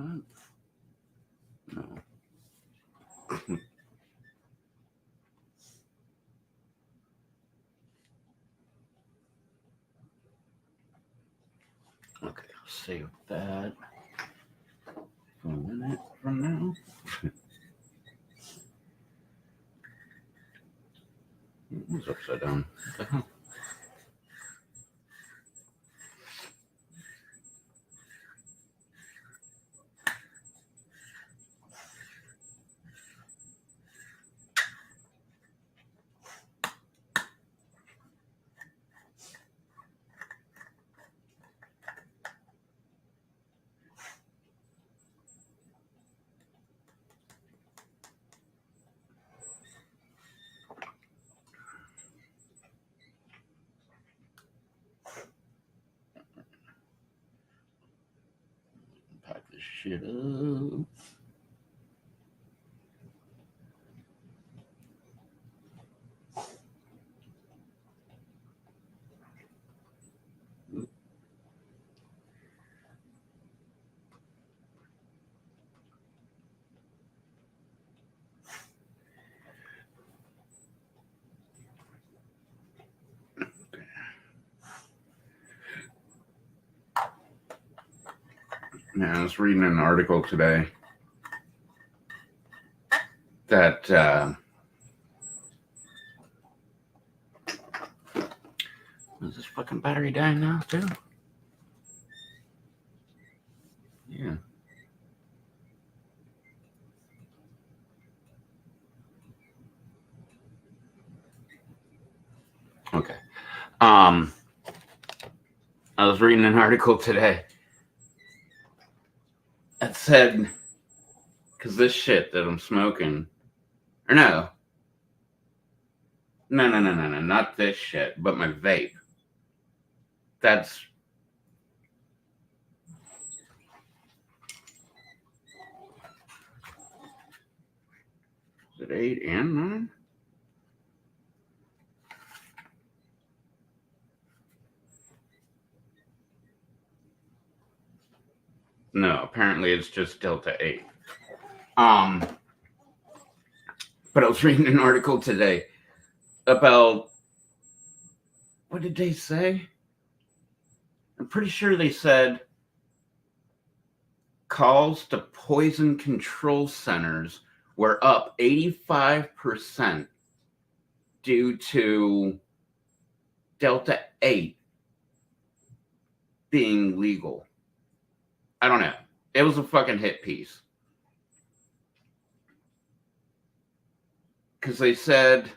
that? No. Okay, I'll save that for a minute from now. It's upside down. What the hell? Pack this shit up. Yeah, I was reading an article today that is this fucking battery dying now too? Yeah. Okay. I was reading an article today that said, because this shit that I'm smoking, or no, not this shit, but my vape. That's is it 8 and 9? No, apparently it's just Delta 8. But I was reading an article today about, what did they say? I'm pretty sure they said calls to poison control centers were up 85% due to Delta 8 being legal. I don't know. It was a fucking hit piece. Because they said,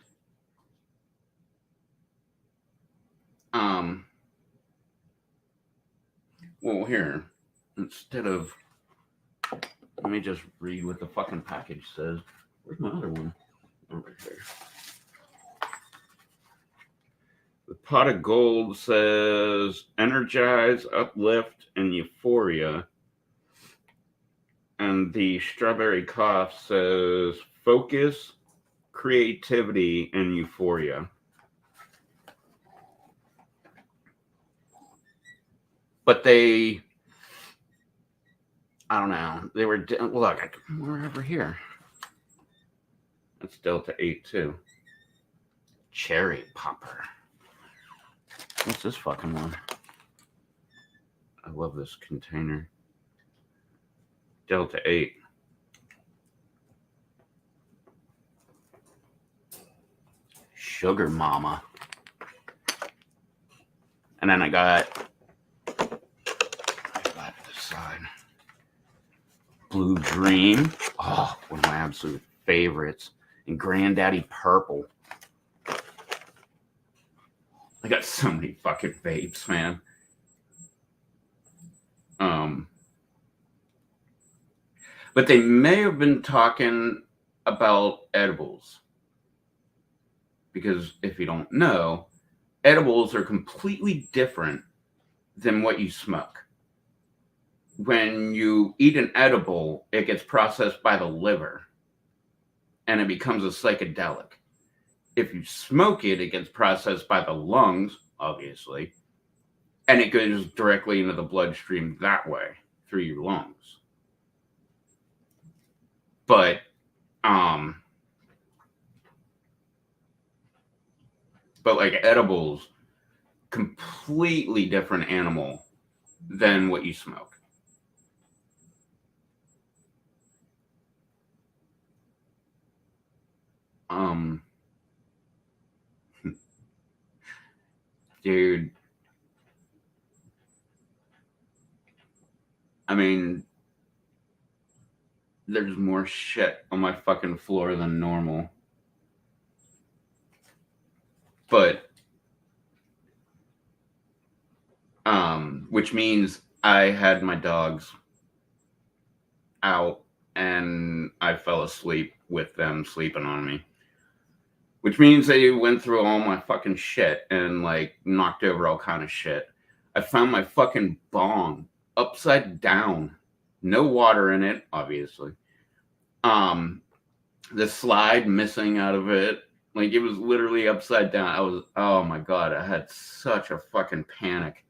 well, here, instead of, let me just read what the fucking package says. Where's my other one? Oh, right there. The pot of gold says energize, uplift, and euphoria. And the strawberry cough says focus, creativity, and euphoria. But they, I don't know. They were, look, we're over here. That's Delta 8 too. Cherry popper. What's this fucking one? I love this container. Delta 8. Sugar Mama. And then I got this side. Blue Dream. Oh, one of my absolute favorites. And Granddaddy Purple. I got so many fucking vapes, man. But they may have been talking about edibles. Because if you don't know, edibles are completely different than what you smoke. When you eat an edible, it gets processed by the liver and it becomes a psychedelic. If you smoke it, it gets processed by the lungs, obviously, and it goes directly into the bloodstream that way through your lungs. But like edibles, completely different animal than what you smoke. Dude, I mean, there's more shit on my fucking floor than normal. But which means I had my dogs out and I fell asleep with them sleeping on me. Which means they went through all my fucking shit and like knocked over all kind of shit. I found my fucking bong upside down. No water in it, obviously. The slide missing out of it. Like it was literally upside down. Oh my god, I had such a fucking panic.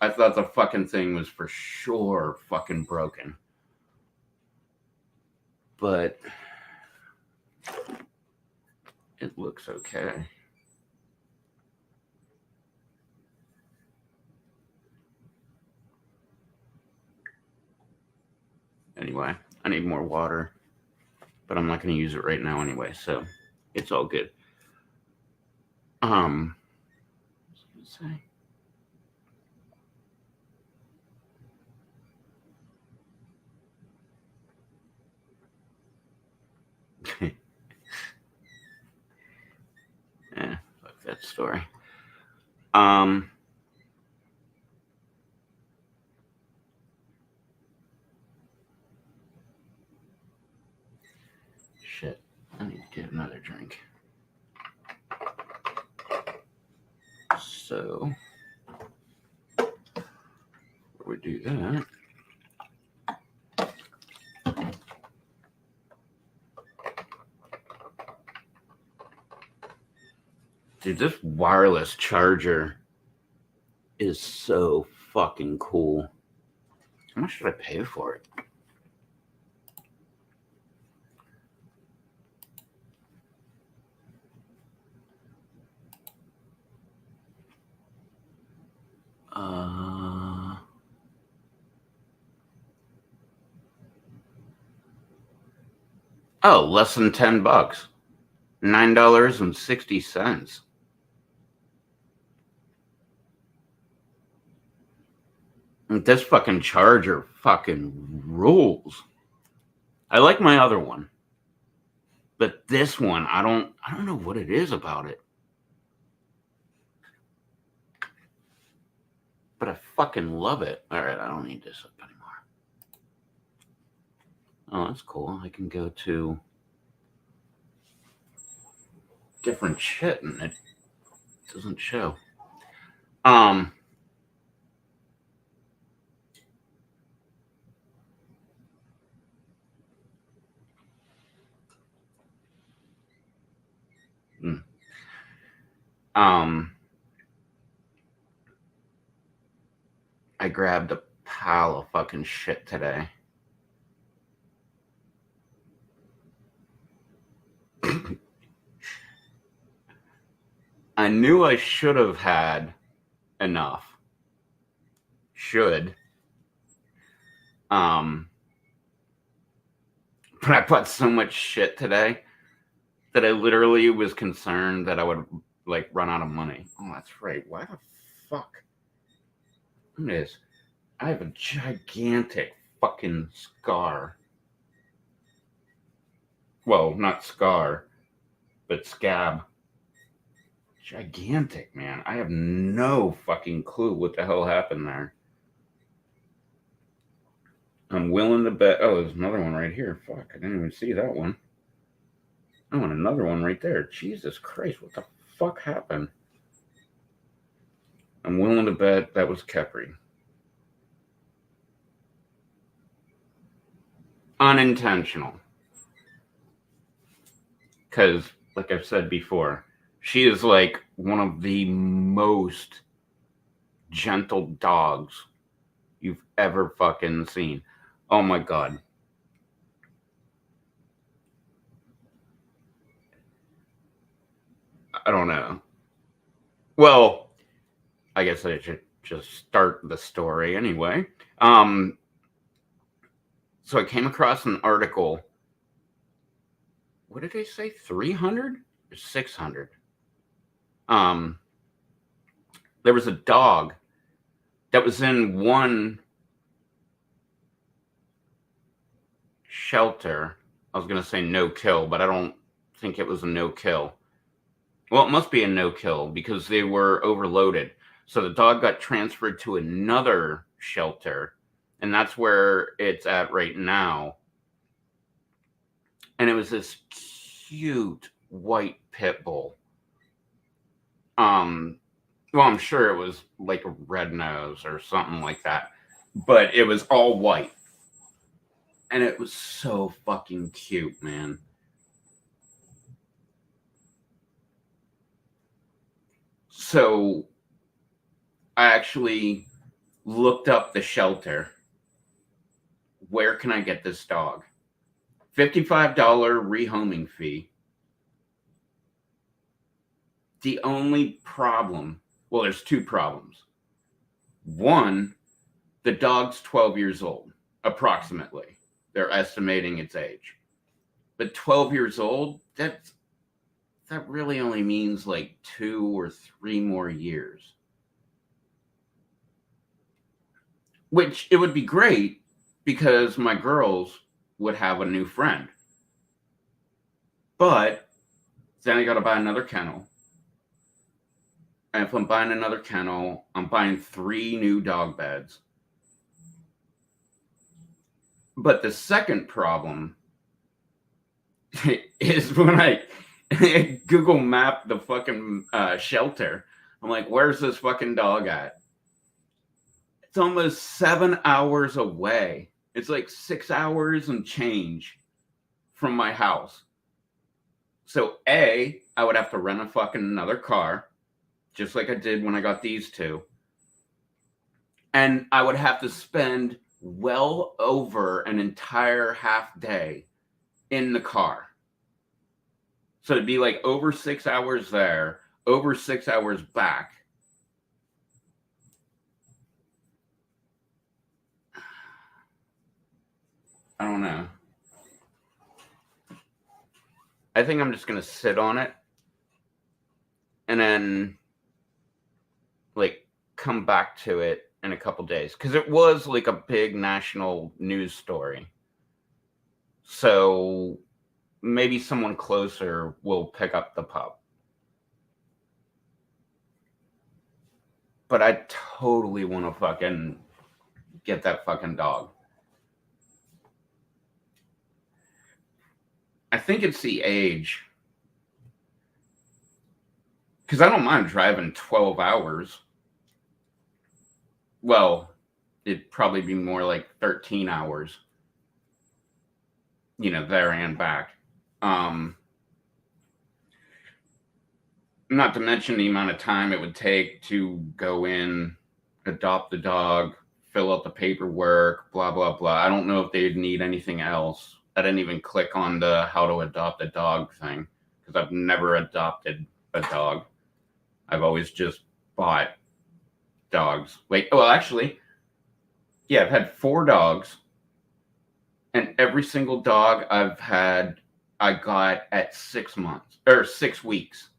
I thought the fucking thing was for sure fucking broken. But it looks okay. Anyway, I need more water, but I'm not going to use it right now anyway, so it's all good. What was I going to say? Yeah, fuck that story. Shit, I need to get another drink. So, we do that. Dude, this wireless charger is so fucking cool. How much should I pay for it? Oh, less than $10. $9.60. This fucking charger fucking rules. I like my other one, but this one, I don't know what it is about it. But I fucking love it. All right, I don't need this up anymore. Oh, that's cool. I can go to different shit and it doesn't show. I grabbed a pile of fucking shit today. I knew I should have had enough. Should. But I bought so much shit today that I literally was concerned that I would like run out of money. Oh, that's right. Why the fuck? Look at this. I have a gigantic fucking scar. Well, not scar, but scab. Gigantic, man. I have no fucking clue what the hell happened there. I'm willing to bet. Oh, there's another one right here. Fuck, I didn't even see that one. Oh, and another one right there. Jesus Christ, what the fuck happened? I'm willing to bet that was Kepri. Unintentional. Because, like I've said before, she is like one of the most gentle dogs you've ever fucking seen. Oh my god. I don't know. Well, I guess I should just start the story anyway. So I came across an article. What did they say? 300 or 600? Um, there was a dog that was in one shelter. I was going to say no kill, but I don't think it was a no kill. Well, it must be a no kill because they were overloaded. So the dog got transferred to another shelter, and that's where it's at right now. And it was this cute white pit bull. Well, I'm sure it was like a red nose or something like that, but it was all white. And it was so fucking cute, man. So I actually looked up the shelter. Where can I get this dog? $55 rehoming fee. The only problem, well, there's two problems. One, the dog's 12 years old, approximately. They're estimating its age. But 12 years old, that really only means like 2 or 3 more years. Which it would be great because my girls would have a new friend. But then I got to buy another kennel. And if I'm buying another kennel, I'm buying 3 new dog beds. But the second problem is when I Google map the fucking shelter, I'm like, where's this fucking dog at? It's almost 7 hours away. It's like 6 hours and change from my house. So I would have to rent a fucking another car, just like I did when I got these two. And I would have to spend well over an entire half day in the car. So it'd be like over 6 hours there, over 6 hours back. I don't know. I think I'm just going to sit on it and then like come back to it in a couple days because it was like a big national news story. So maybe someone closer will pick up the pup. But I totally want to fucking get that fucking dog. I think it's the age. Because I don't mind driving 12 hours. Well, it'd probably be more like 13 hours. You know, there and back. Not to mention the amount of time it would take to go in, adopt the dog, fill out the paperwork, blah, blah, blah. I don't know if they'd need anything else. I didn't even click on the how to adopt a dog thing because I've never adopted a dog. I've always just bought dogs. Wait, well, actually, yeah, I've had 4 dogs, and every single dog I've had, I got at 6 months or 6 weeks.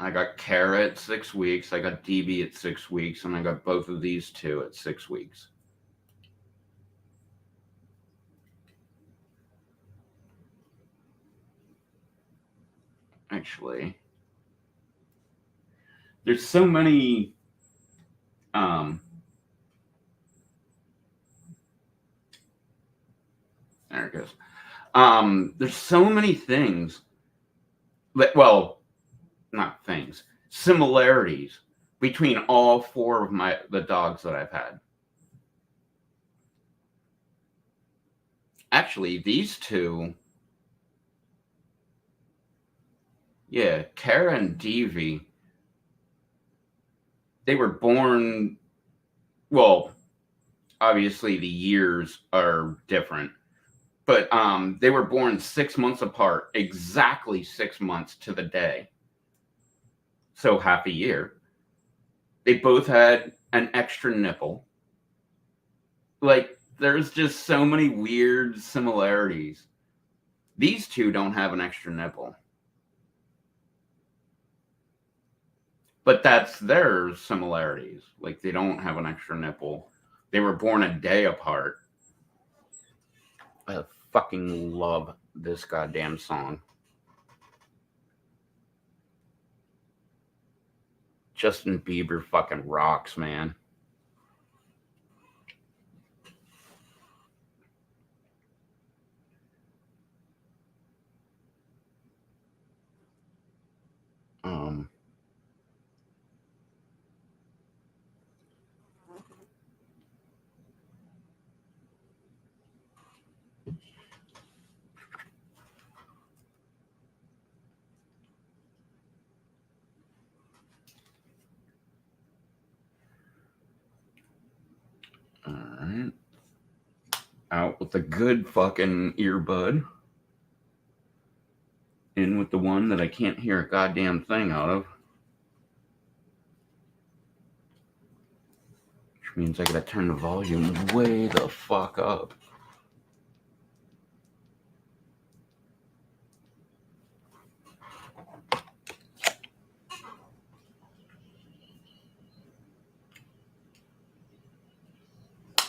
I got Kara at 6 weeks, I got DB at 6 weeks, and I got both of these two at 6 weeks. Actually, there's so many there it goes. There's so many things that, well, not things, similarities between all 4 of the dogs that I've had. Actually, these two, yeah, Kara and Devi, they were born, well, obviously the years are different, But they were born 6 months apart, exactly 6 months to the day. So half a year. They both had an extra nipple. Like, there's just so many weird similarities. These two don't have an extra nipple. But that's their similarities. Like, they don't have an extra nipple. They were born a day apart. I fucking love this goddamn song. Justin Bieber fucking rocks, man. All right. Out with the good fucking earbud. In with the one that I can't hear a goddamn thing out of. Which means I gotta turn the volume way the fuck up.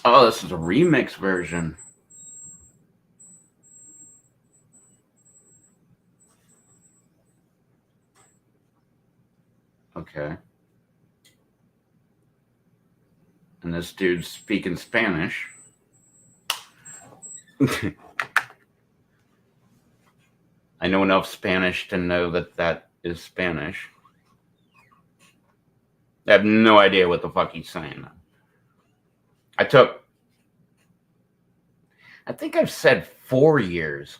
Oh, this is a remix version. Okay. And this dude's speaking Spanish. I know enough Spanish to know that that is Spanish. I have no idea what the fuck he's saying. I think I've said 4 years,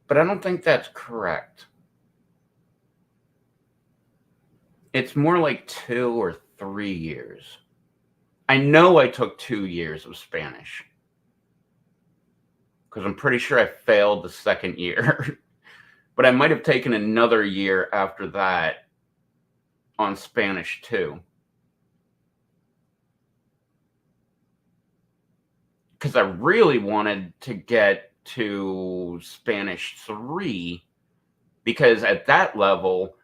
but I don't think that's correct. It's more like 2 or 3 years. I know I took 2 years of Spanish because I'm pretty sure I failed the second year. But I might have taken another year after that on Spanish too. Because I really wanted to get to Spanish 3, because at that level,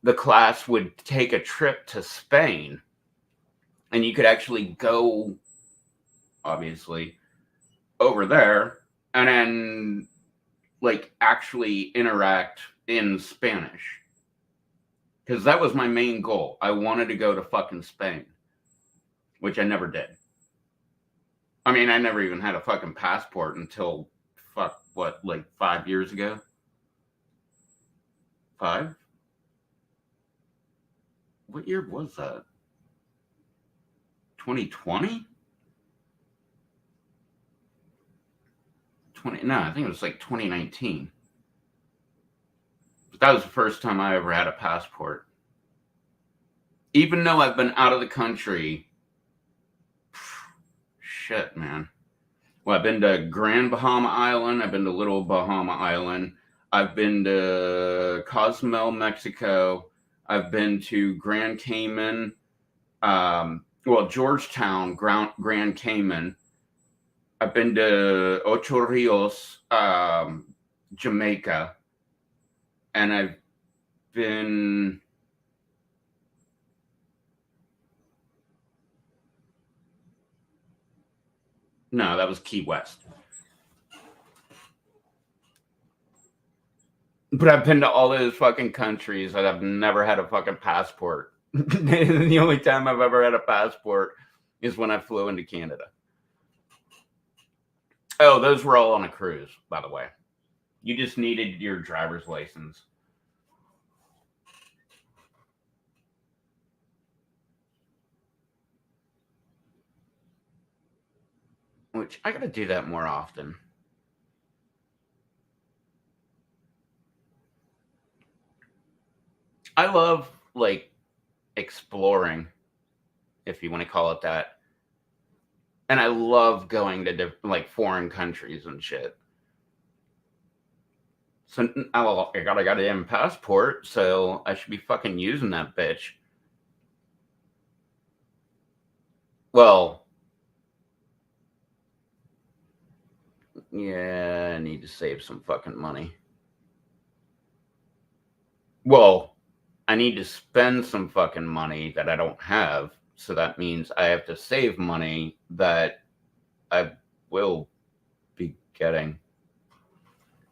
the class would take a trip to Spain and you could actually go, obviously, over there and then like actually interact in Spanish. Because that was my main goal. I wanted to go to fucking Spain, which I never did. I mean, I never even had a fucking passport until, like 5 years ago? 5? What year was that? 2020? No, I think it was like 2019. But that was the first time I ever had a passport. Even though I've been out of the country, shit, man. Well, I've been to Grand Bahama Island. I've been to Little Bahama Island. I've been to Cozumel, Mexico. I've been to Grand Cayman. Georgetown, Grand Cayman. I've been to Ocho Rios, Jamaica. And I've been... No, that was Key West. But I've been to all those fucking countries that I've never had a fucking passport. The only time I've ever had a passport is when I flew into Canada. Oh, those were all on a cruise, by the way. You just needed your driver's license. Which I gotta do that more often. I love, like, exploring, if you want to call it that. And I love going to like foreign countries and shit. So I got a goddamn passport, so I should be fucking using that bitch. Well, yeah, I need to save some fucking money. Well, I need to spend some fucking money that I don't have. So that means I have to save money that I will be getting.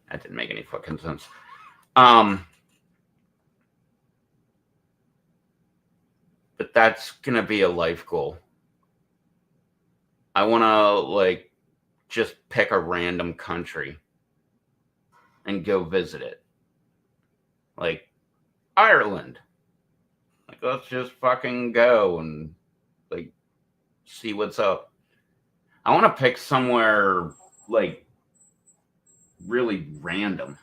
That didn't make any fucking sense. But that's gonna be a life goal. I wanna like just pick a random country and go visit it. Like Ireland. Like let's just fucking go and like see what's up. I want to pick somewhere like really random.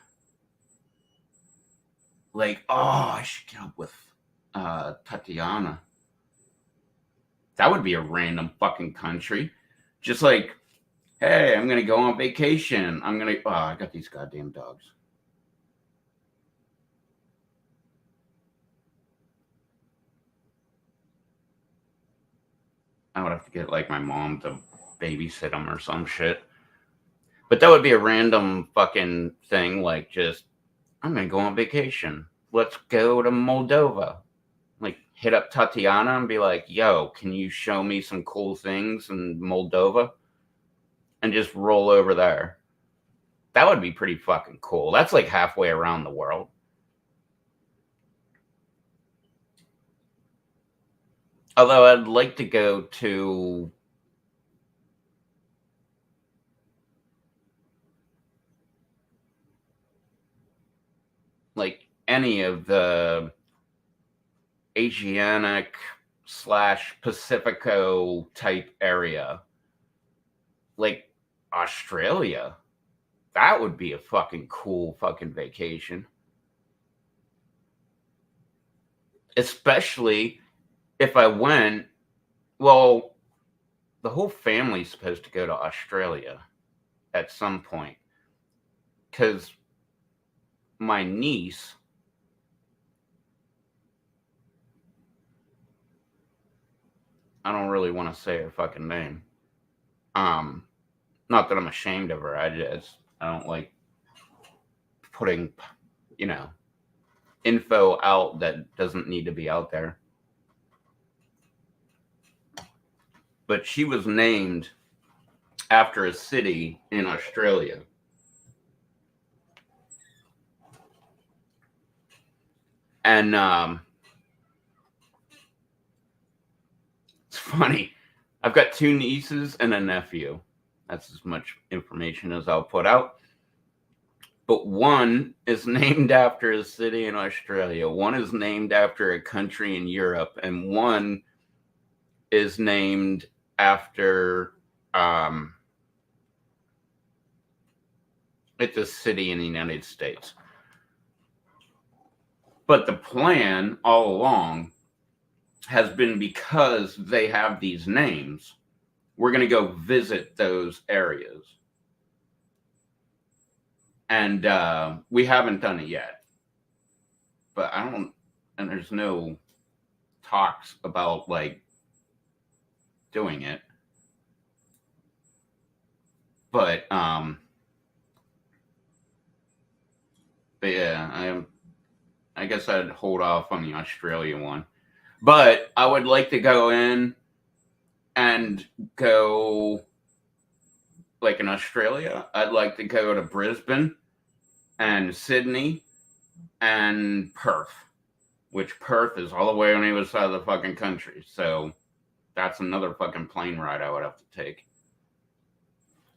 Like, oh, I should get up with Tatiana. That would be a random fucking country. Just like, hey, I'm gonna go on vacation. I got these goddamn dogs. I would have to get like my mom to babysit them or some shit. But that would be a random fucking thing. Like, just I'm gonna go on vacation. Let's go to Moldova. Like, hit up Tatiana and be like, "Yo, can you show me some cool things in Moldova?" And just roll over there. That would be pretty fucking cool. That's like halfway around the world. Although I'd like to go to like any of the Asiatic / Pacifico type area. Like Australia. That would be a fucking cool fucking vacation. Especially if I went, well, the whole family's supposed to go to Australia at some point. Because my niece, I don't really want to say her fucking name. Not that I'm ashamed of her. I don't like putting, info out that doesn't need to be out there. But she was named after a city in Australia. And it's funny. I've got 2 nieces and a nephew. That's as much information as I'll put out. But one is named after a city in Australia. One is named after a country in Europe. And one is named after it's a city in the United States. But the plan all along has been, because they have these names, we're going to go visit those areas. And we haven't done it yet. But and there's no talks about like doing it. But yeah, I guess I'd hold off on the Australia one. But I would like to go in and go, like in Australia, I'd like to go to Brisbane and Sydney and Perth, which Perth is all the way on the other side of the fucking country. So that's another fucking plane ride I would have to take.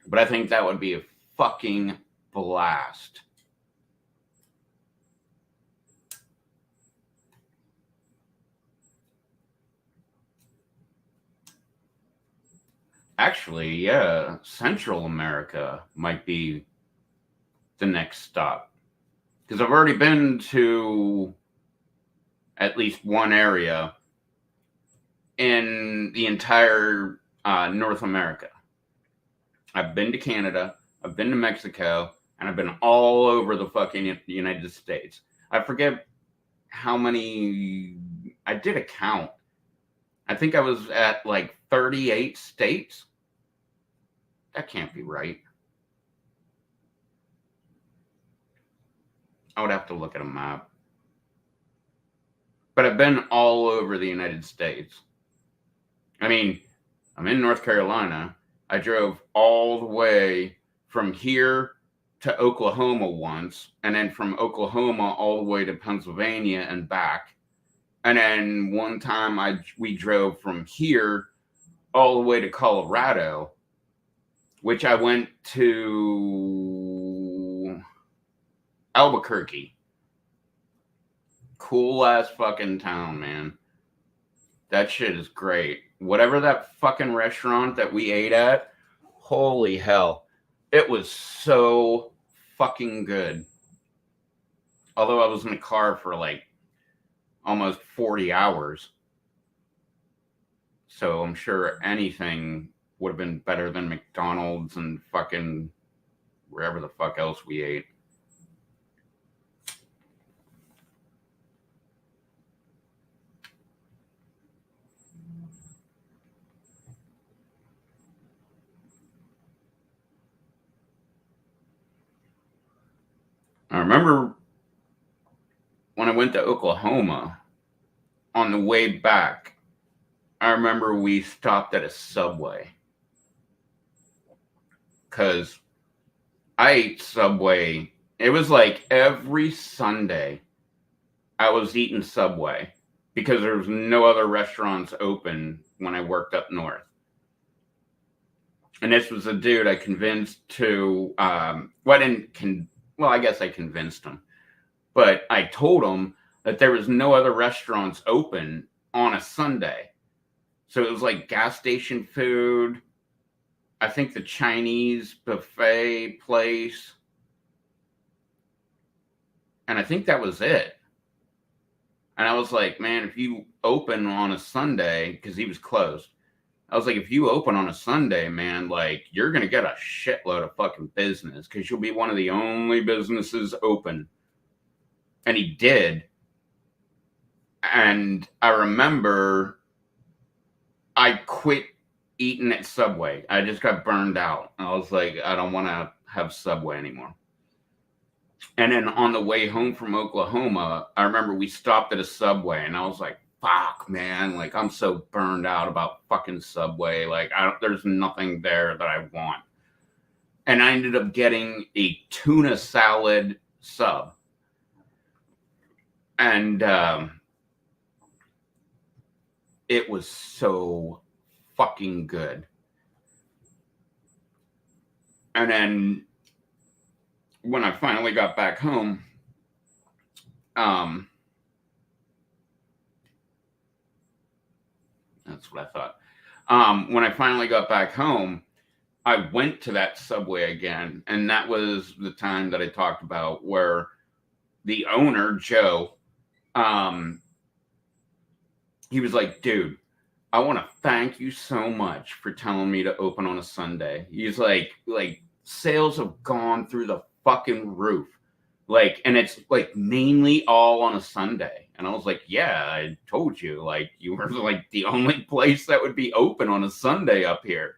But I think that would be a fucking blast. Actually, yeah, Central America might be the next stop. Because I've already been to at least one area in the entire North America. I've been to Canada, I've been to Mexico, and I've been all over the fucking United States. I forget how many. I did a count. I think I was at like 38 states. That can't be right. I would have to look at a map. But I've been all over the United States. I mean, I'm in North Carolina. I drove all the way from here to Oklahoma once, and then from Oklahoma all the way to Pennsylvania and back. And then one time we drove from here all the way to Colorado, which I went to Albuquerque. Cool ass fucking town, man. That shit is great. Whatever that fucking restaurant that we ate at, holy hell. It was so fucking good. Although I was in the car for like almost 40 hours. So I'm sure anything would have been better than McDonald's and fucking wherever the fuck else we ate. I remember when I went to Oklahoma, on the way back, I remember we stopped at a Subway. Because I ate Subway. It was like every Sunday I was eating Subway because there was no other restaurants open when I worked up north. And this was a dude I convinced to, I guess I convinced him. But I told him that there was no other restaurants open on a Sunday. So it was like gas station food. I think the Chinese buffet place. And I think that was it. And I was like, man, if you open on a Sunday, because he was closed, I was like, if you open on a Sunday, man, like, you're going to get a shitload of fucking business because you'll be one of the only businesses open. And he did. And I remember I quit eating at Subway. I just got burned out. I was like, I don't want to have Subway anymore. And then on the way home from Oklahoma, I remember we stopped at a Subway and I was like, fuck, man, like I'm so burned out about fucking Subway. Like there's nothing there that I want. And I ended up getting a tuna salad sub. And it was so fucking good. And then when I finally got back home, that's what I thought. When I finally got back home, I went to that Subway again. And that was the time that I talked about where the owner, Joe, he was like, dude, I want to thank you so much for telling me to open on a Sunday. He's like sales have gone through the fucking roof. Like, and it's like mainly all on a Sunday. And I was like, yeah, I told you, like, you were like the only place that would be open on a Sunday up here.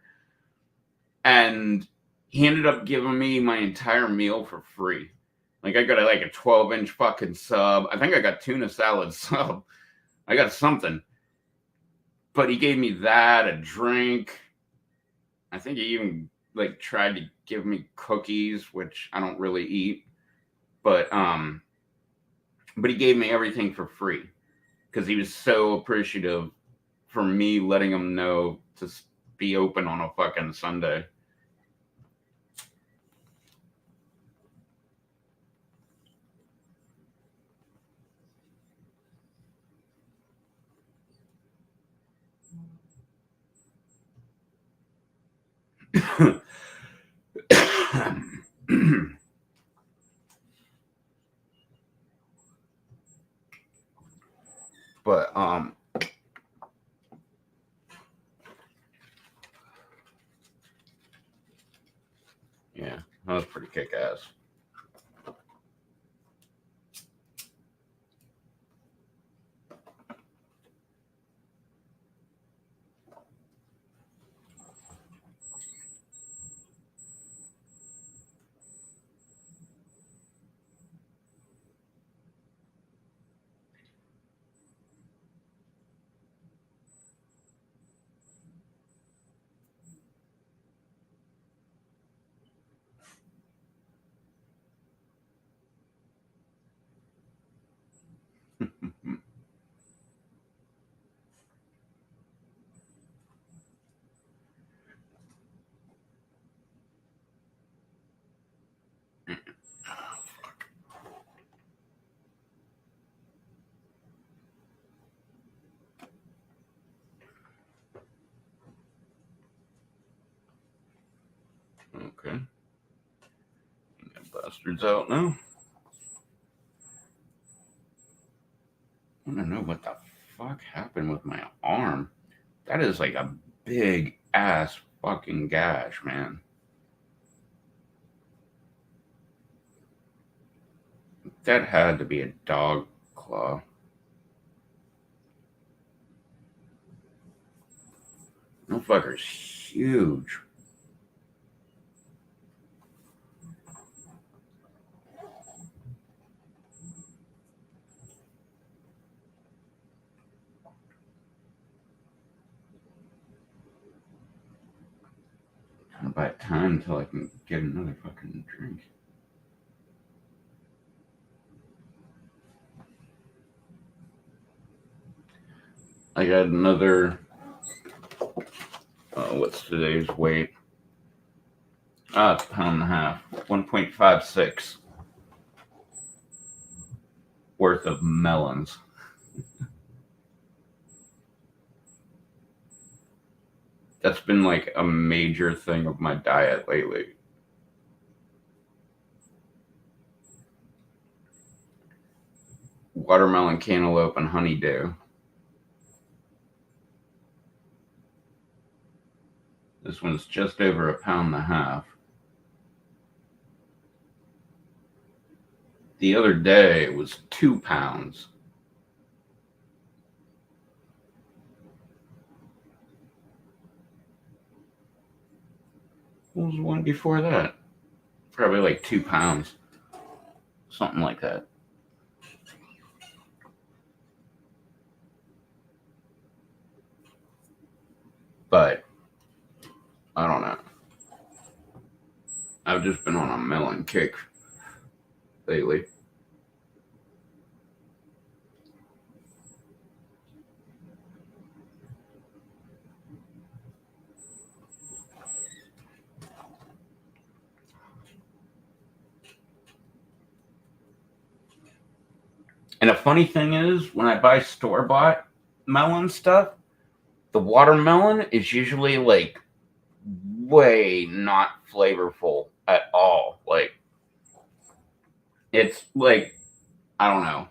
And he ended up giving me my entire meal for free. Like, I got like a 12-inch fucking sub. I think I got tuna salad sub. I got something. But he gave me that, a drink. I think he even like tried to give me cookies, which I don't really eat. But he gave me everything for free because he was so appreciative for me letting him know to be open on a fucking Sunday. But That was pretty kick ass. Okay. That bastard's out now. I don't know what the fuck happened with my arm. That is like a big ass fucking gash, man. That had to be a dog claw. No fucker's huge. Trying to buy time until I can get another fucking drink. I got another. What's today's weight? It's a pound and a half. 1.56 worth of melons. That's been like a major thing of my diet lately. Watermelon, cantaloupe, and honeydew. This one's just over a pound and a half. The other day it was 2 pounds. What was the one before that? Probably like 2 pounds. Something like that. But I don't know. I've just been on a melon kick lately. And a funny thing is, when I buy store bought melon stuff, the watermelon is usually like way not flavorful at all. Like, it's like, I don't know.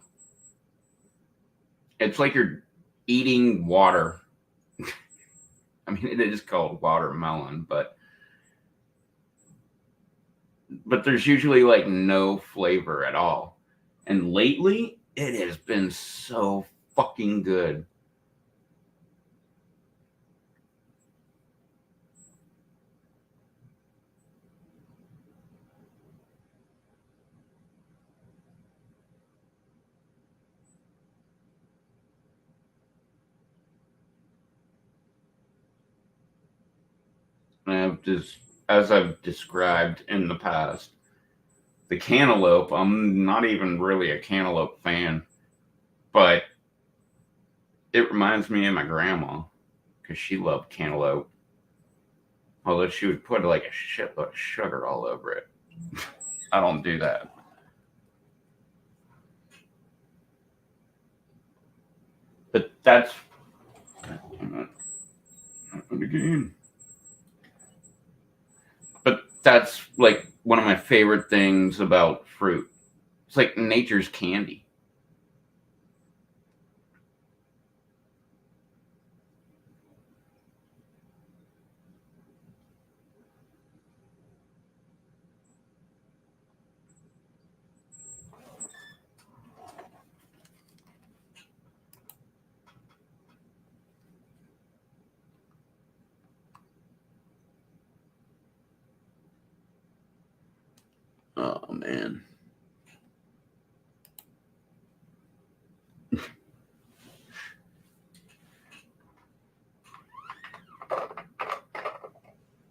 It's like you're eating water. I mean, it is called watermelon, but there's usually like no flavor at all. And lately, it has been so fucking good. I've just, as I've described in the past, the cantaloupe, I'm not even really a cantaloupe fan, but it reminds me of my grandma because she loved cantaloupe. Although she would put like a shitload of sugar all over it. I don't do that. But that's again. But that's like one of my favorite things about fruit. It's like nature's candy. Oh, man.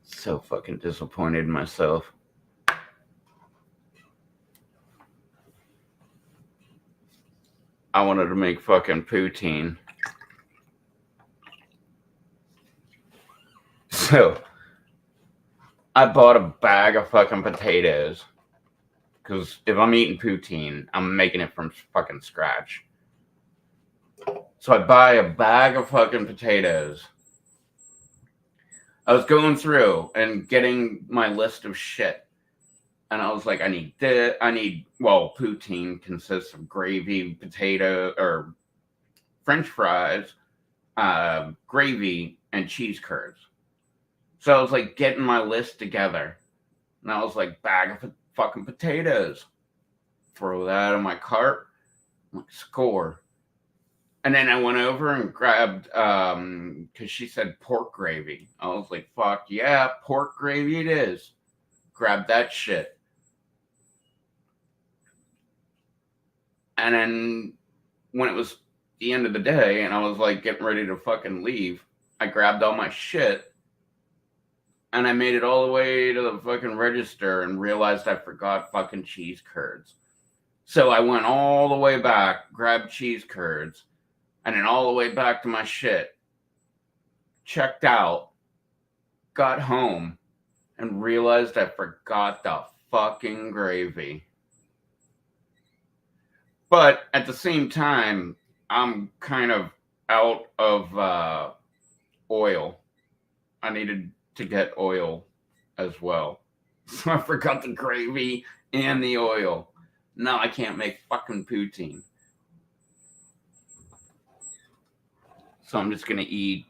So fucking disappointed in myself. I wanted to make fucking poutine. So I bought a bag of fucking potatoes. Because if I'm eating poutine, I'm making it from fucking scratch. So I buy a bag of fucking potatoes. I was going through and getting my list of shit. And I was like, I need this. Poutine consists of gravy, potato, or French fries, gravy, and cheese curds. So I was like getting my list together. And I was like, bag of fucking potatoes. Throw that in my cart. I'm like, score. And then I went over and grabbed, because she said pork gravy. I was like, fuck yeah, pork gravy it is. Grab that shit. And then when it was the end of the day and I was like getting ready to fucking leave, I grabbed all my shit and I made it all the way to the fucking register and realized I forgot fucking cheese curds. So I went all the way back, grabbed cheese curds, and then all the way back to my shit, checked out, got home, and realized I forgot the fucking gravy. But at the same time, I'm kind of out of oil. I needed to get oil as well. So I forgot the gravy and the oil. Now I can't make fucking poutine. So I'm just gonna eat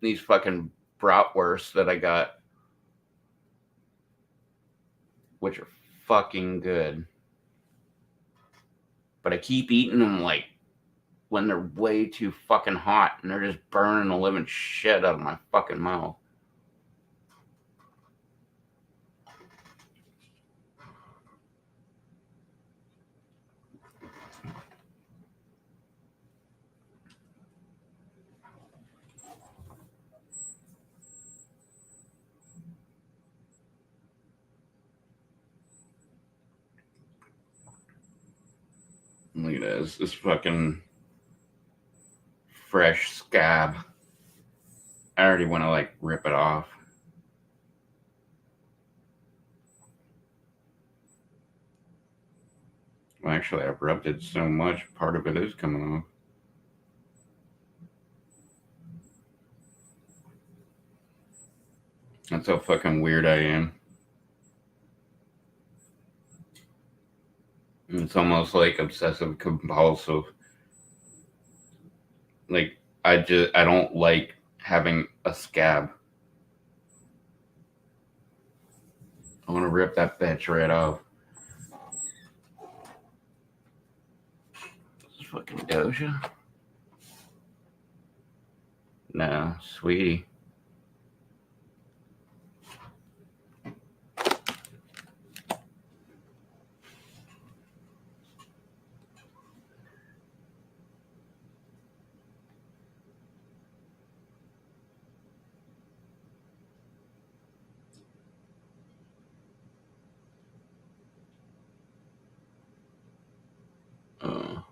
these fucking bratwursts that I got, which are fucking good. But I keep eating them like when they're way too fucking hot and they're just burning the living shit out of my fucking mouth. Look at this fucking fresh scab. I already want to like rip it off. Well, actually, I've rubbed it so much, part of it is coming off. That's how fucking weird I am. It's almost like obsessive compulsive. Like I don't like having a scab. I want to rip that bitch right off. This is fucking Doja. No, sweetie. Oh.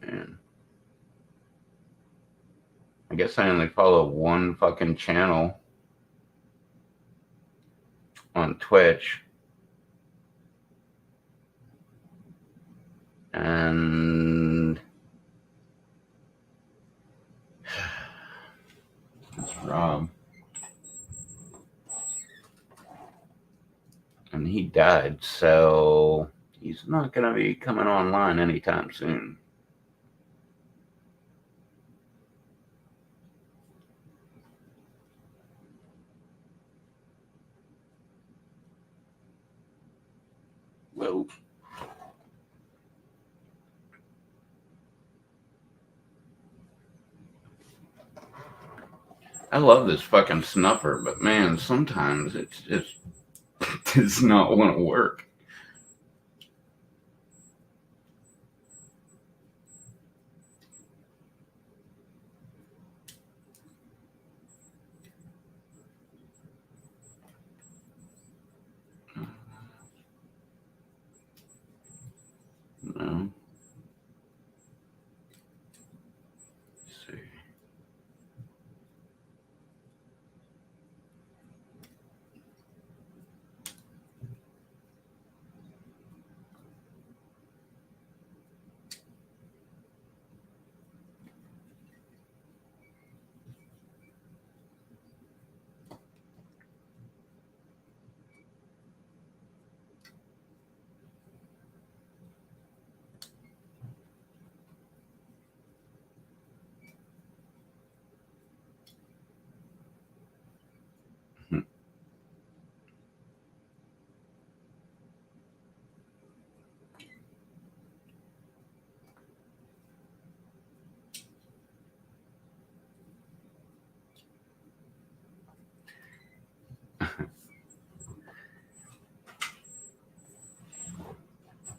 Man. I guess I only follow one fucking channel on Twitch. And it's Rob. And he died, so he's not going to be coming online anytime soon. Whoa. I love this fucking snuffer, but man, sometimes it does not want to work. No. Let's see.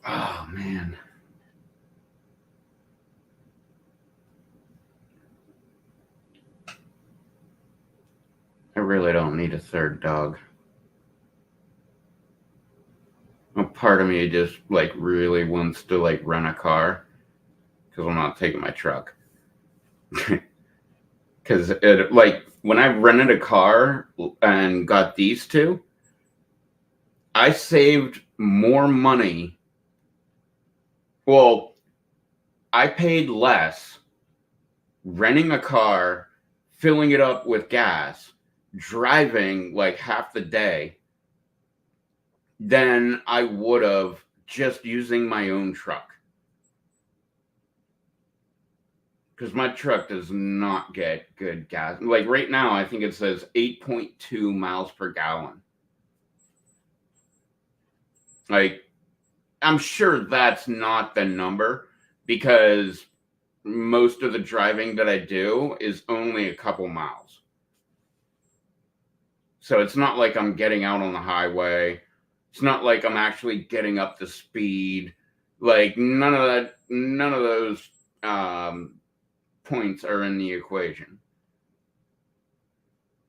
Oh man. I really don't need a third dog. A part of me just like really wants to like rent a car because I'm not taking my truck. Because it like when I rented a car and got these two, I saved more money. Well, I paid less renting a car, filling it up with gas, driving like half the day than I would have just using my own truck. Because my truck does not get good gas. Like right now, I think it says 8.2 miles per gallon. Like, I'm sure that's not the number because most of the driving that I do is only a couple miles. So it's not like I'm getting out on the highway. It's not like I'm actually getting up to speed. Like none of those points are in the equation.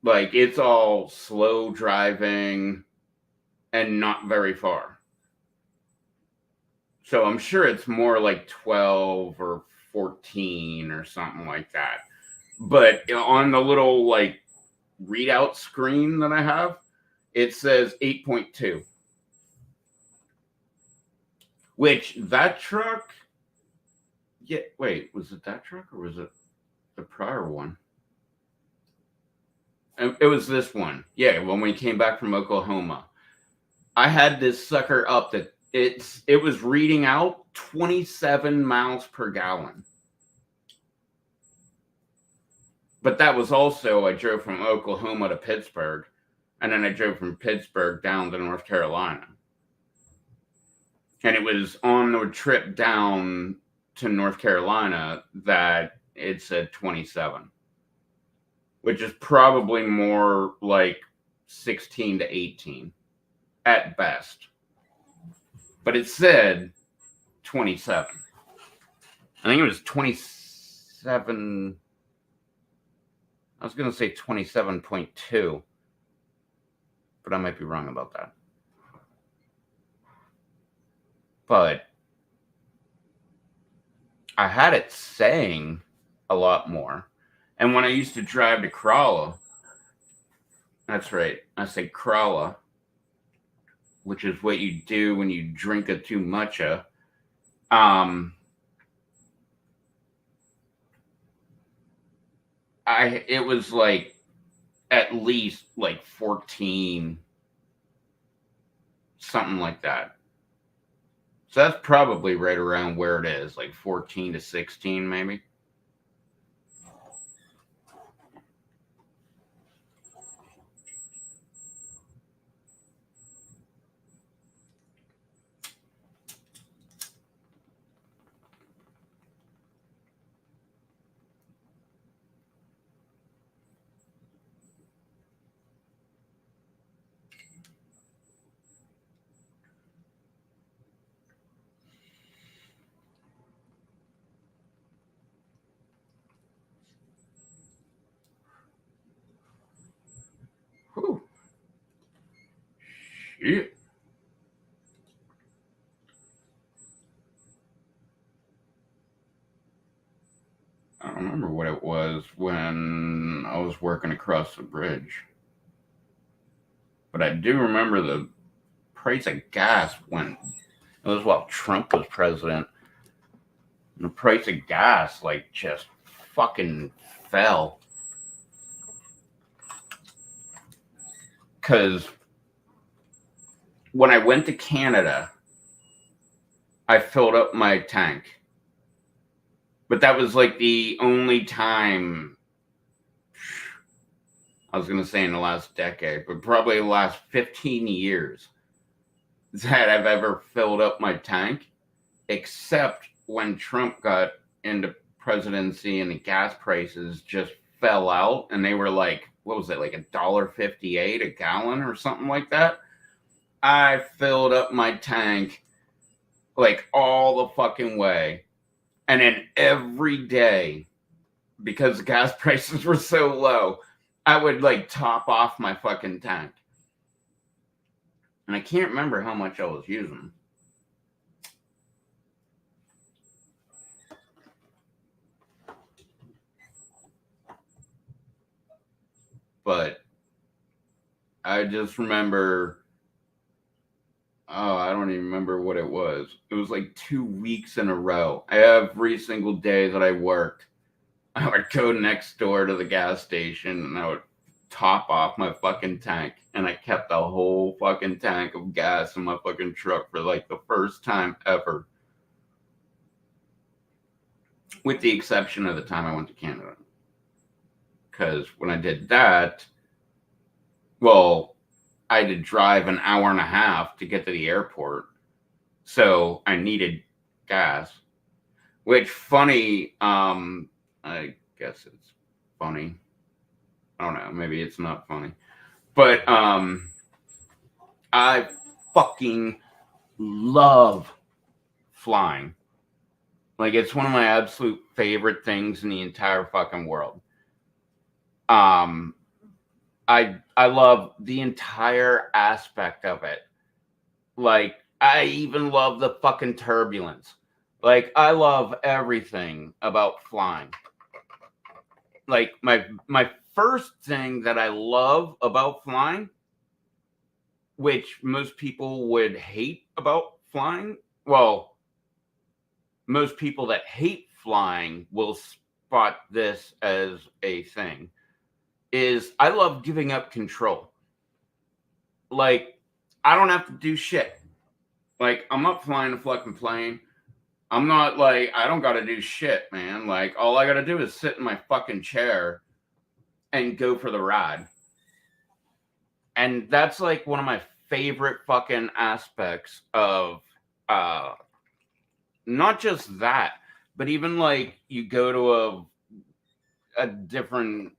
Like it's all slow driving and not very far. So I'm sure it's more like 12 or 14 or something like that. But on the little like readout screen that I have, it says 8.2. Which that truck, yeah, wait, was it that truck or was it the prior one? It was this one. Yeah, when we came back from Oklahoma. I had this sucker up that it was reading out 27 miles per gallon. But that was also I drove from Oklahoma to Pittsburgh, and then I drove from Pittsburgh down to North Carolina. And it was on the trip down to North Carolina that it said 27, which is probably more like 16 to 18 at best. But it said 27. I think it was 27. I was going to say 27.2, but I might be wrong about that. But I had it saying a lot more. And when I used to drive to Crawla, that's right, I say Crawla, which is what you do when you drink a too much of. It was like at least like 14, something like that. So that's probably right around where it is, like 14 to 16 maybe. Shit. I don't remember what it was when I was working across the bridge. But I do remember the price of gas went. It was while Trump was president. And the price of gas, like, just fucking fell. Because when I went to Canada, I filled up my tank. But that was like the only time, I was going to say in the last decade, but probably the last 15 years that I've ever filled up my tank, except when Trump got into presidency and the gas prices just fell out and they were like, what was it, like $1.58 a gallon or something like that? I filled up my tank like all the fucking way. And then every day, because the gas prices were so low, I would like top off my fucking tank. And I can't remember how much I was using. But I just remember, I don't even remember what it was. It was like 2 weeks in a row. Every single day that I worked, I would go next door to the gas station and I would top off my fucking tank. And I kept the whole fucking tank of gas in my fucking truck for like the first time ever. With the exception of the time I went to Canada. Because when I did that, well, I had to drive an hour and a half to get to the airport. So I needed gas. Which, funny, I guess it's funny. I don't know, maybe it's not funny. But I fucking love flying. Like, it's one of my absolute favorite things in the entire fucking world. I love the entire aspect of it. Like, I even love the fucking turbulence. Like, I love everything about flying. Like, my first thing that I love about flying, which most people would hate about flying, well, most people that hate flying will spot this as a thing, is I love giving up control. Like, I don't have to do shit. Like, I'm not flying a fucking plane. I'm not like, I don't got to do shit, man. Like, all I got to do is sit in my fucking chair and go for the ride. And that's like one of my favorite fucking aspects of not just that, but even like you go to a different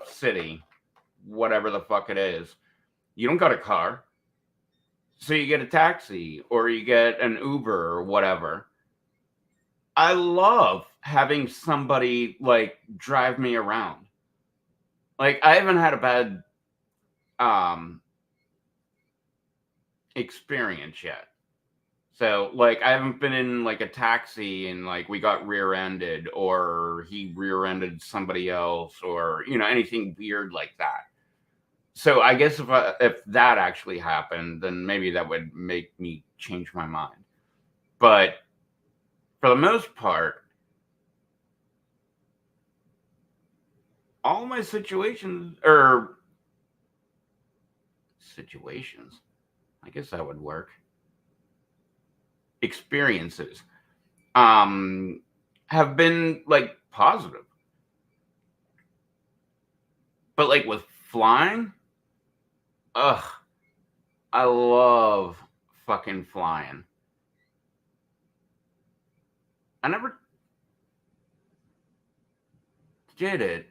city, whatever the fuck it is, you don't got a car. So you get a taxi or you get an Uber or whatever. I love having somebody like drive me around. Like, I haven't had a bad experience yet. So like, I haven't been in like a taxi and like we got rear-ended or he rear-ended somebody else or, you know, anything weird like that. So I guess if that actually happened, then maybe that would make me change my mind. But for the most part, all my situations, I guess that would work. Experiences have been like positive. But like with flying, ugh, I love fucking flying. I never did it,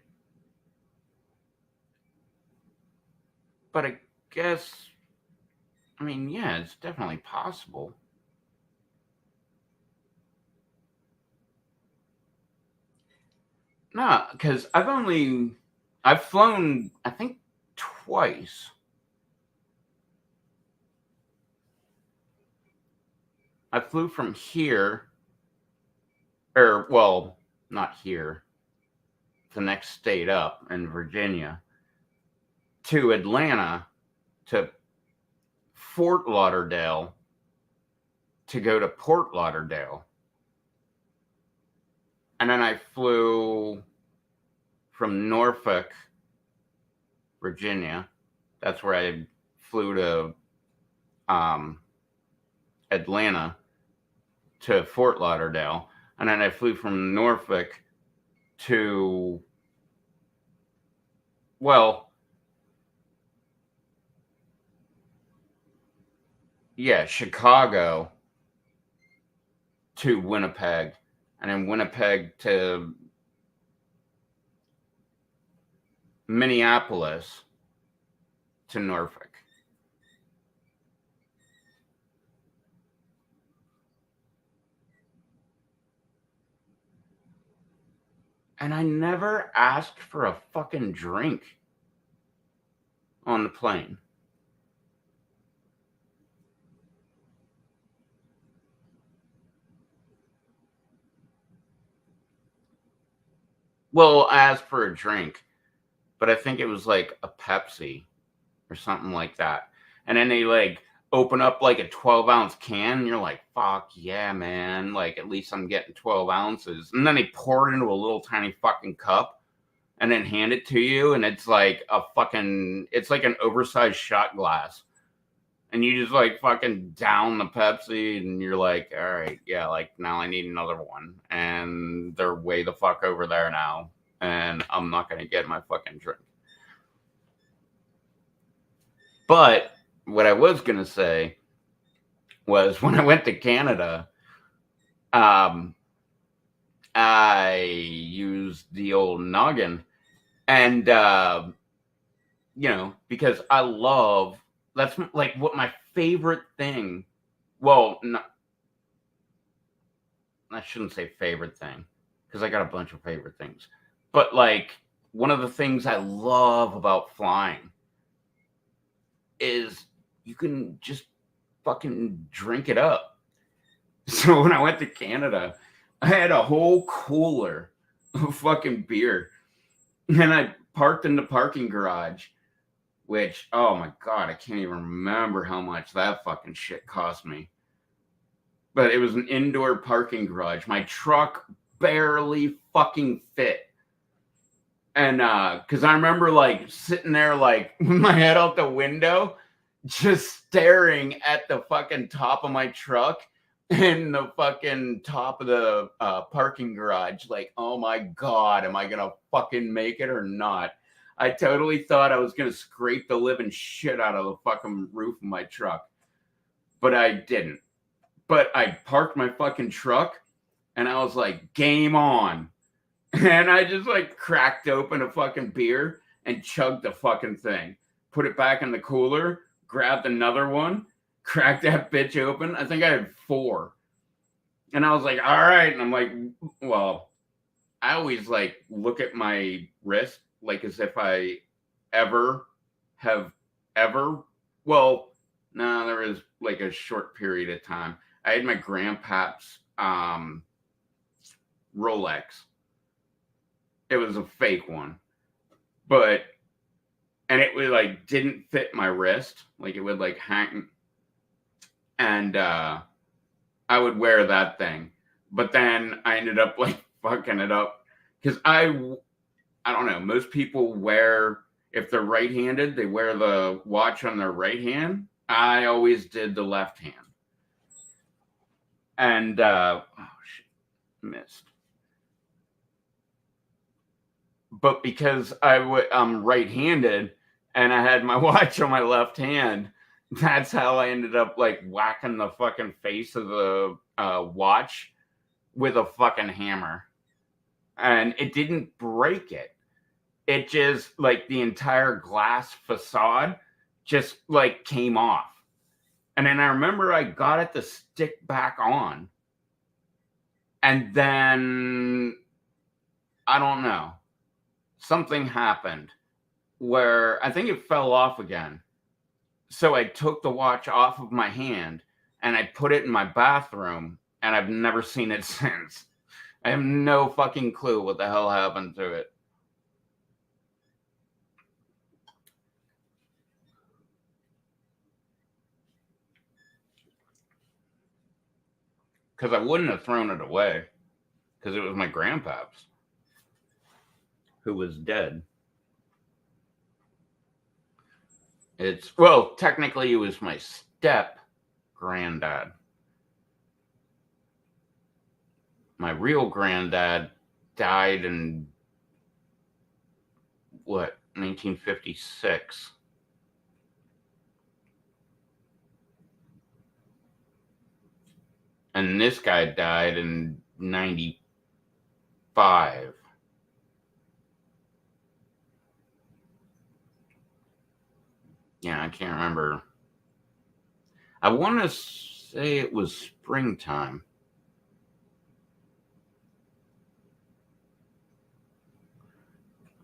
but I guess, I mean, yeah, it's definitely possible. Nah, because I've flown, I think, twice. I flew from here, or well, not here, the next state up in Virginia, to Atlanta, to Fort Lauderdale, to go to Port Lauderdale. And then I flew from Norfolk, Virginia. That's where I flew to Atlanta, to Fort Lauderdale. And then I flew from Norfolk to, well, yeah, Chicago to Winnipeg, and then Winnipeg to Minneapolis to Norfolk. And I never asked for a fucking drink on the plane. Well, I asked for a drink, but I think it was like a Pepsi or something like that. And then they like open up like a 12-ounce can, and you're like, fuck yeah, man. Like, at least I'm getting 12 ounces. And then they pour it into a little tiny fucking cup and then hand it to you. And it's like it's like an oversized shot glass. And you just like fucking down the Pepsi, and you're like, all right, yeah, like now I need another one. And they're way the fuck over there now. And I'm not going to get my fucking drink. But what I was going to say was when I went to Canada, I used the old noggin. And, because that's like what my favorite thing, well, I shouldn't say favorite thing, because I got a bunch of favorite things. But like one of the things I love about flying is you can just fucking drink it up. So when I went to Canada, I had a whole cooler of fucking beer. And I parked in the parking garage, which, oh my God, I can't even remember how much that fucking shit cost me. But it was an indoor parking garage. My truck barely fucking fit. And because I remember like sitting there like with my head out the window, just staring at the fucking top of my truck and the fucking top of the parking garage, like, oh my God, am I gonna fucking make it or not? I totally thought I was gonna scrape the living shit out of the fucking roof of my truck, but I didn't. But I parked my fucking truck, and I was like, game on. And I just like cracked open a fucking beer and chugged the fucking thing. Put it back in the cooler, grabbed another one, cracked that bitch open. I think I had 4. And I was like, all right. And I'm like, well, I always like look at my wrist like as if I well, no, there was like a short period of time. I had my grandpa's Rolex. It was a fake one, and it would like didn't fit my wrist. Like it would like hang, and I would wear that thing. But then I ended up like fucking it up because I don't know. Most people wear, if they're right-handed, they wear the watch on their right hand. I always did the left hand, and oh shit, missed. But because I'm right-handed and I had my watch on my left hand, that's how I ended up like whacking the fucking face of the watch with a fucking hammer. And it didn't break it. It just like the entire glass facade just like came off. And then I remember I got it to stick back on. And then I don't know. Something happened where I think it fell off again. So I took the watch off of my hand and I put it in my bathroom, and I've never seen it since. I have no fucking clue what the hell happened to it. Because I wouldn't have thrown it away, because it was my grandpa's, who was dead. Well, technically it was my step granddad. My real granddad died in, 1956. And this guy died in 95. Yeah, I can't remember. I want to say it was springtime.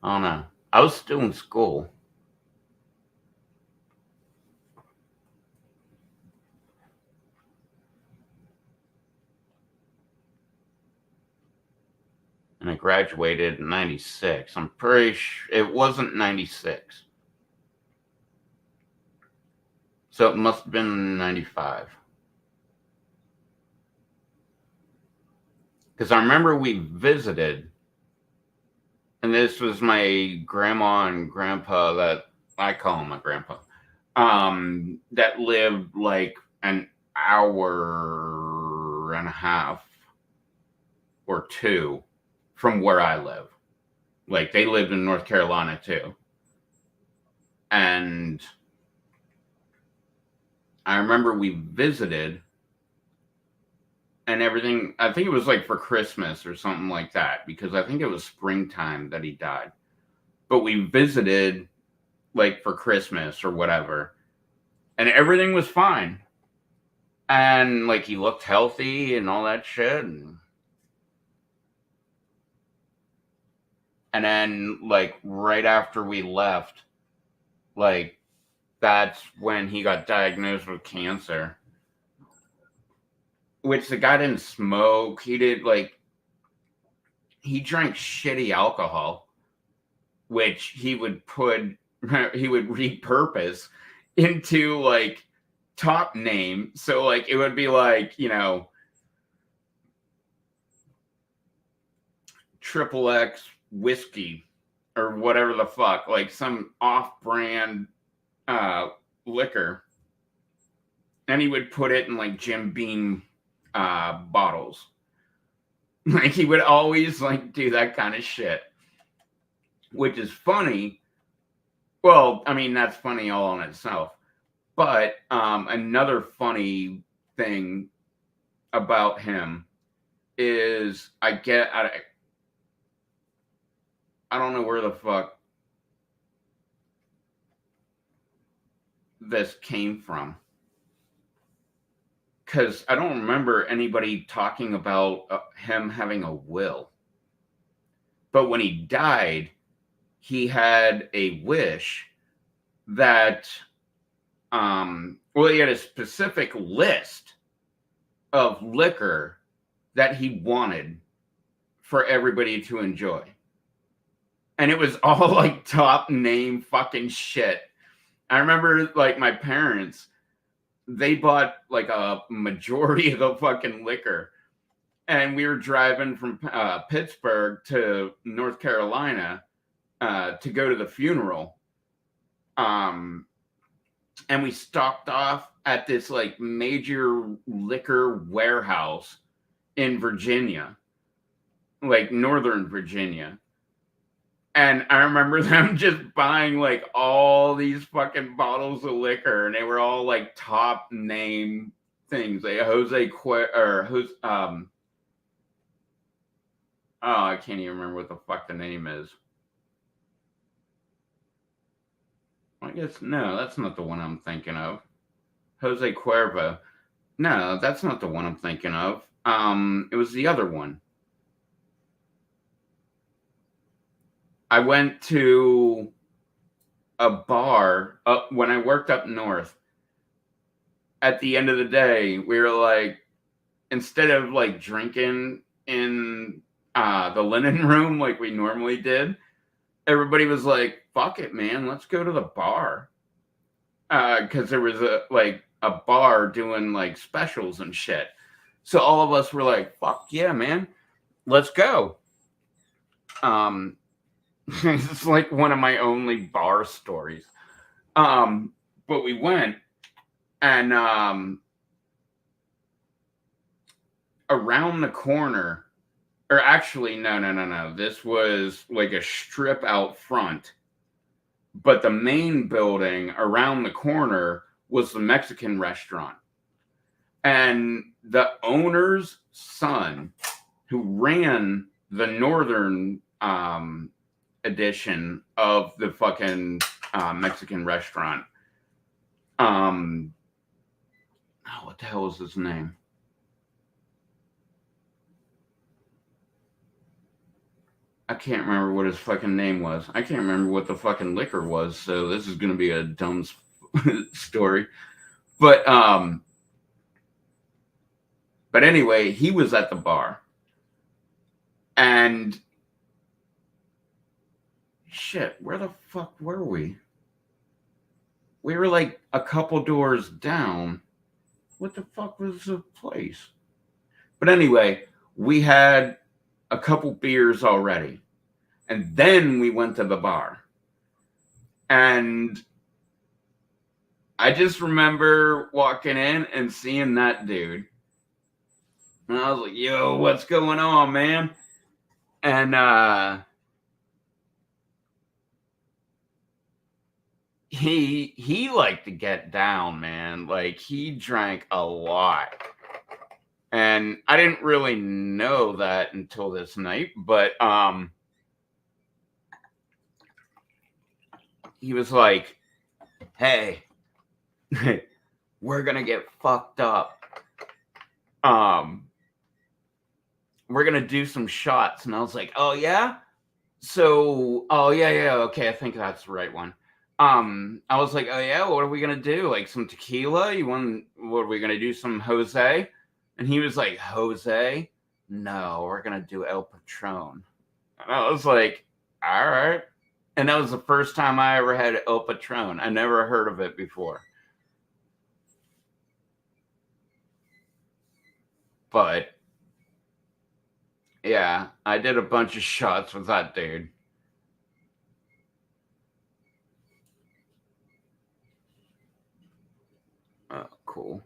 I don't know. I was still in school. And I graduated in 96. I'm pretty sure it wasn't 96. So it must have been 95. Because I remember we visited, and this was my grandma and grandpa, that I call him my grandpa, that lived like an hour and a half or two from where I live. Like, they lived in North Carolina too. And I remember we visited, and everything. I think it was like for Christmas or something like that, because I think it was springtime that he died. But we visited like for Christmas or whatever, and everything was fine. And like, he looked healthy and all that shit. And then, like, right after we left, like, that's when he got diagnosed with cancer. Which, the guy didn't smoke. He did, like, he drank shitty alcohol, which he would repurpose into, like, top name. So, like, it would be like, Triple X whiskey or whatever the fuck, like some off-brand liquor, and he would put it in like Jim Beam bottles. Like, he would always like do that kind of shit, which is funny. Well, I mean, that's funny all on itself. But another funny thing about him is I don't know where the fuck this came from, because I don't remember anybody talking about him having a will. But when he died, he had a wish that, he had a specific list of liquor that he wanted for everybody to enjoy. And it was all like top name fucking shit. I remember, like, my parents, they bought like a majority of the fucking liquor. And we were driving from Pittsburgh to North Carolina to go to the funeral. And we stopped off at this like major liquor warehouse in Virginia, like Northern Virginia. And I remember them just buying like all these fucking bottles of liquor, and they were all like top name things. Like I can't even remember what the fuck the name is. I guess, no, that's not the one I'm thinking of. Jose Cuervo. No, that's not the one I'm thinking of. It was the other one. I went to a bar when I worked up north. at the end of the day, we were like, instead of like drinking in the linen room like we normally did, everybody was like, fuck it, man, let's go to the bar. Because there was a bar doing like specials and shit. So all of us were like, fuck yeah, man, let's go. It's like one of my only bar stories. But we went, and around the corner, or actually, no. This was like a strip out front, but the main building around the corner was the Mexican restaurant. And the owner's son, who ran the northern edition of the fucking Mexican restaurant, what the hell is his name? I can't remember what his fucking name was. I can't remember what the fucking liquor was, so this is going to be a dumb story. But anyway, he was at the bar. And shit, where the fuck were we? We were like a couple doors down. What the fuck was the place? But anyway, we had a couple beers already. And then we went to the bar. And I just remember walking in and seeing that dude. And I was like, yo, what's going on, man? And he liked to get down, man. Like, he drank a lot. And I didn't really know that until this night, but he was like, hey, we're gonna get fucked up. We're gonna do some shots. And I was like, oh yeah? So, oh yeah, okay, I think that's the right one. I was like, oh yeah, what are we gonna do? Like some tequila? What are we gonna do? Some Jose? And he was like, Jose? No, we're gonna do El Patron. And I was like, all right. And that was the first time I ever had El Patron. I never heard of it before. But yeah, I did a bunch of shots with that dude. Oh, cool.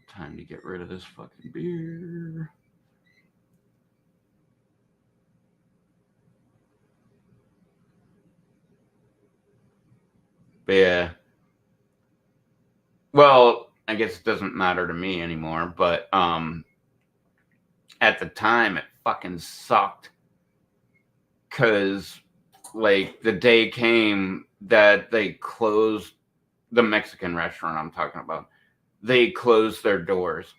Time to get rid of this fucking beer. But yeah. Well, I guess it doesn't matter to me anymore, but at the time it fucking sucked. Cause like the day came that they closed the Mexican restaurant I'm talking about. They closed their doors.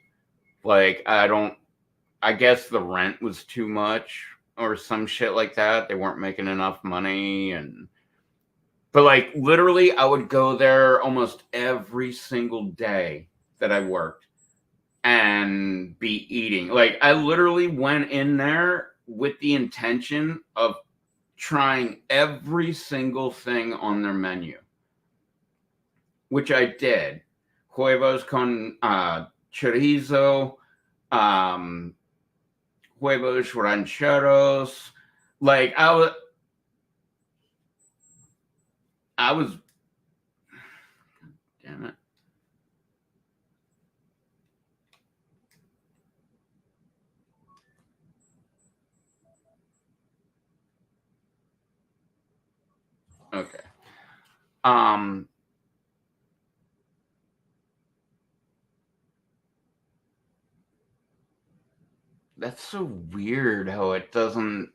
Like, I guess the rent was too much or some shit like that. They weren't making enough money. But like literally I would go there almost every single day that I worked and be eating. Like, I literally went in there with the intention of trying every single thing on their menu, which I did. Huevos con chorizo, huevos rancheros. Like, I was, damn it. Okay. That's so weird how it doesn't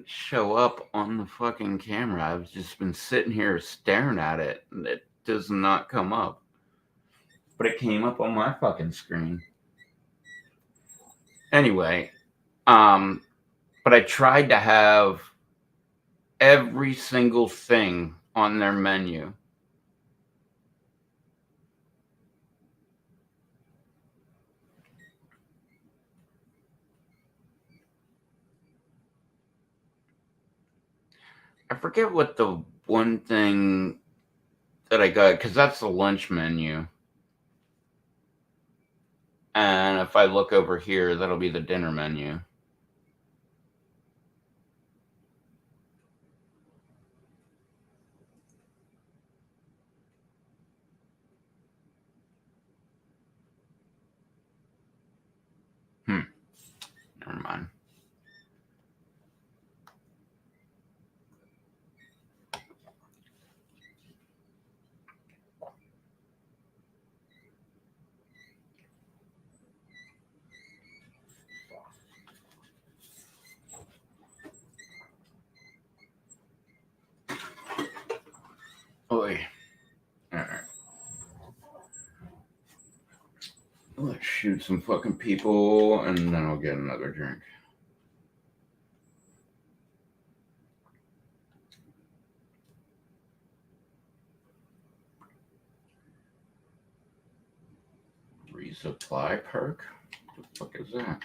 show up on the fucking camera. I've just been sitting here staring at it and it does not come up. But it came up on my fucking screen. Anyway, but I tried to have every single thing on their menu. I forget what the one thing that I got, because that's the lunch menu. And if I look over here, that'll be the dinner menu. Never mind. Oy. All right. Let's shoot some fucking people, and then I'll get another drink. Resupply perk? What the fuck is that?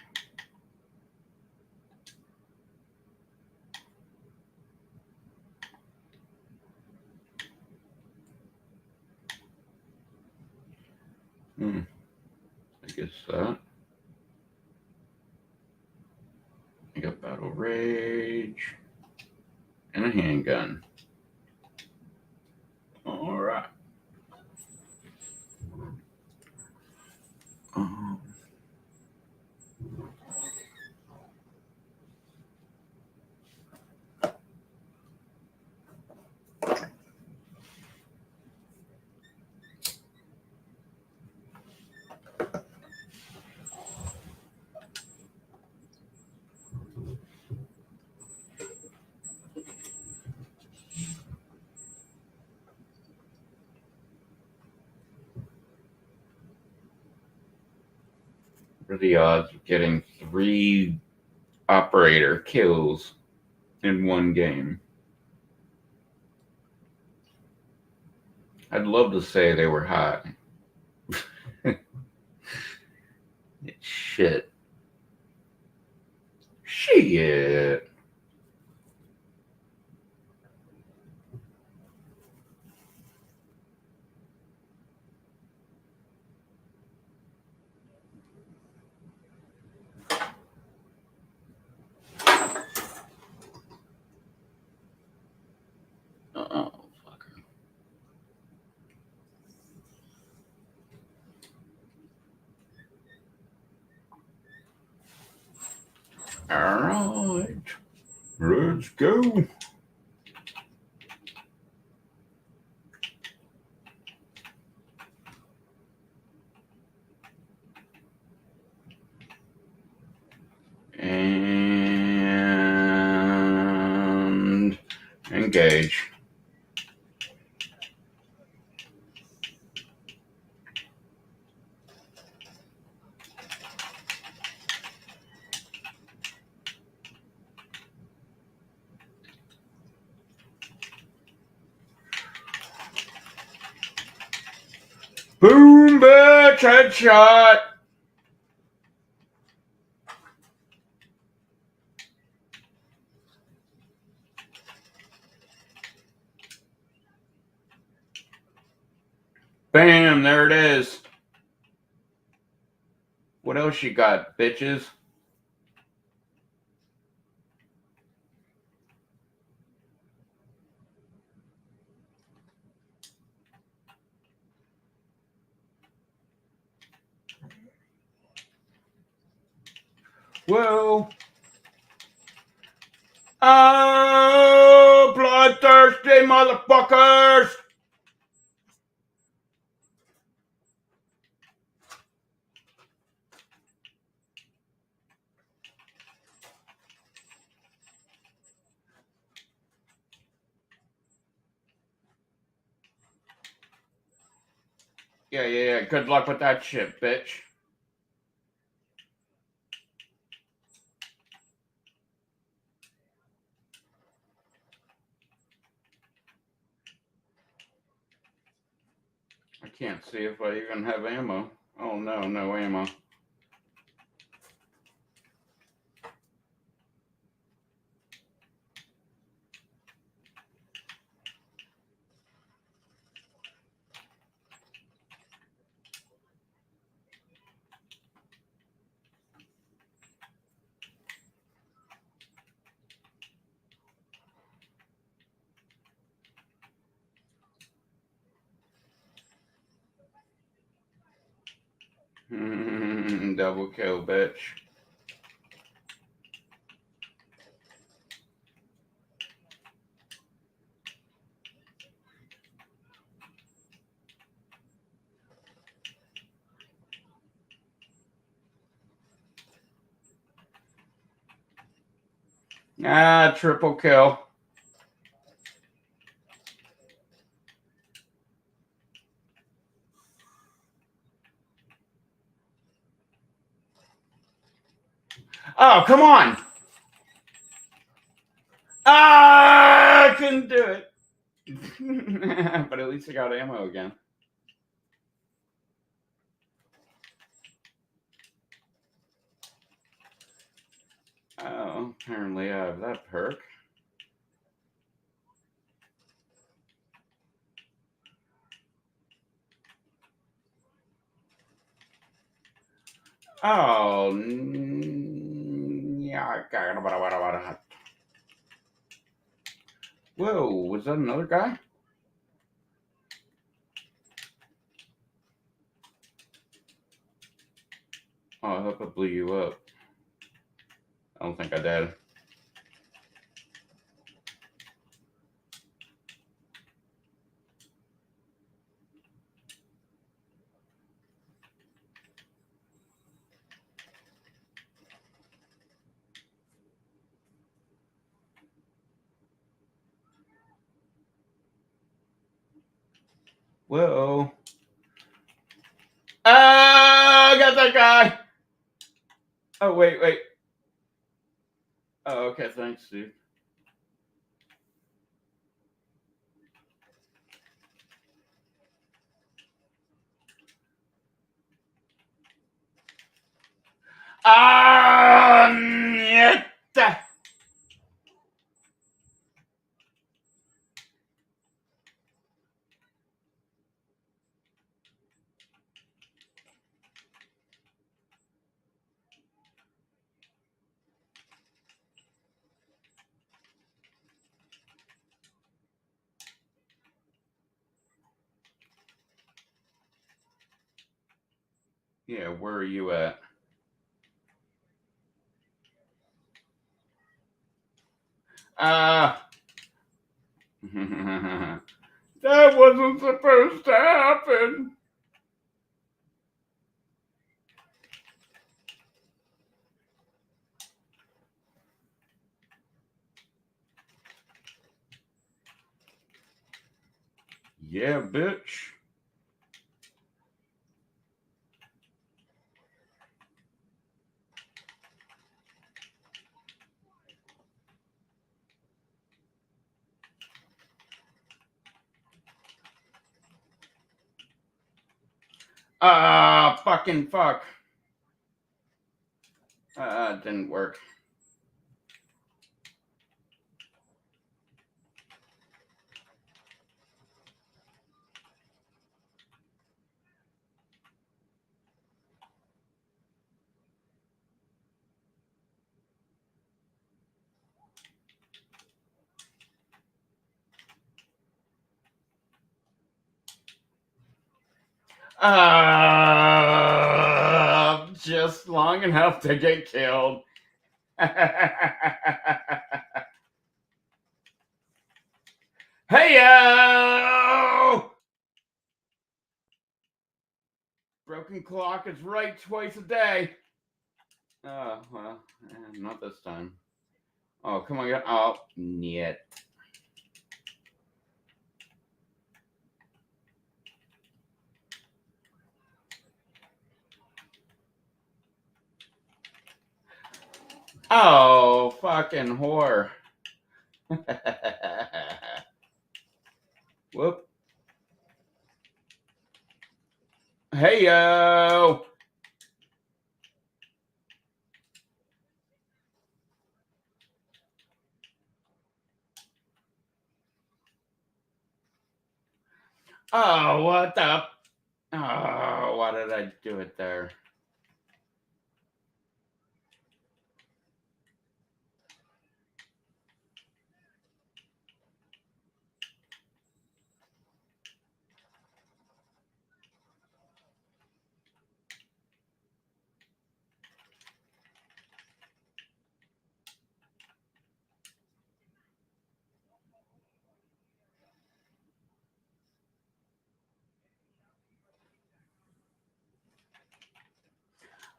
I guess that. I got Battle Rage and a handgun. All right. What are the odds of getting 3 operator kills in one game? I'd love to say they were high. Shit. Shit. Oh, fucker. All right. Let's go. And engage. Boom, bitch, headshot. Bam, there it is. What else you got, bitches? Well, oh, bloodthirsty motherfuckers! Yeah. Good luck with that shit, bitch. I can't see if I even have ammo. Oh no, no ammo. Double kill, bitch. Ah, triple kill. Oh, come on. Ah, I couldn't do it. But at least I got ammo again. Oh, apparently I have that perk. Oh, yeah. Whoa, was that another guy? Oh, I hope I blew you up. I don't think I did. Whoa. Ah, I got that guy. Oh, wait. Oh, okay, thanks, dude. Ah, yeah. Yeah, where are you at? Ah. That wasn't supposed to happen. Yeah, bitch. Ah, fucking fuck. Didn't work. Just long enough to get killed. Hey yo! Broken clock is right twice a day. Oh, well, not this time. Oh, come on. Oh, niet. Oh, fucking whore. Whoop. Hey, yo. Oh, what the? Oh, why did I do it there?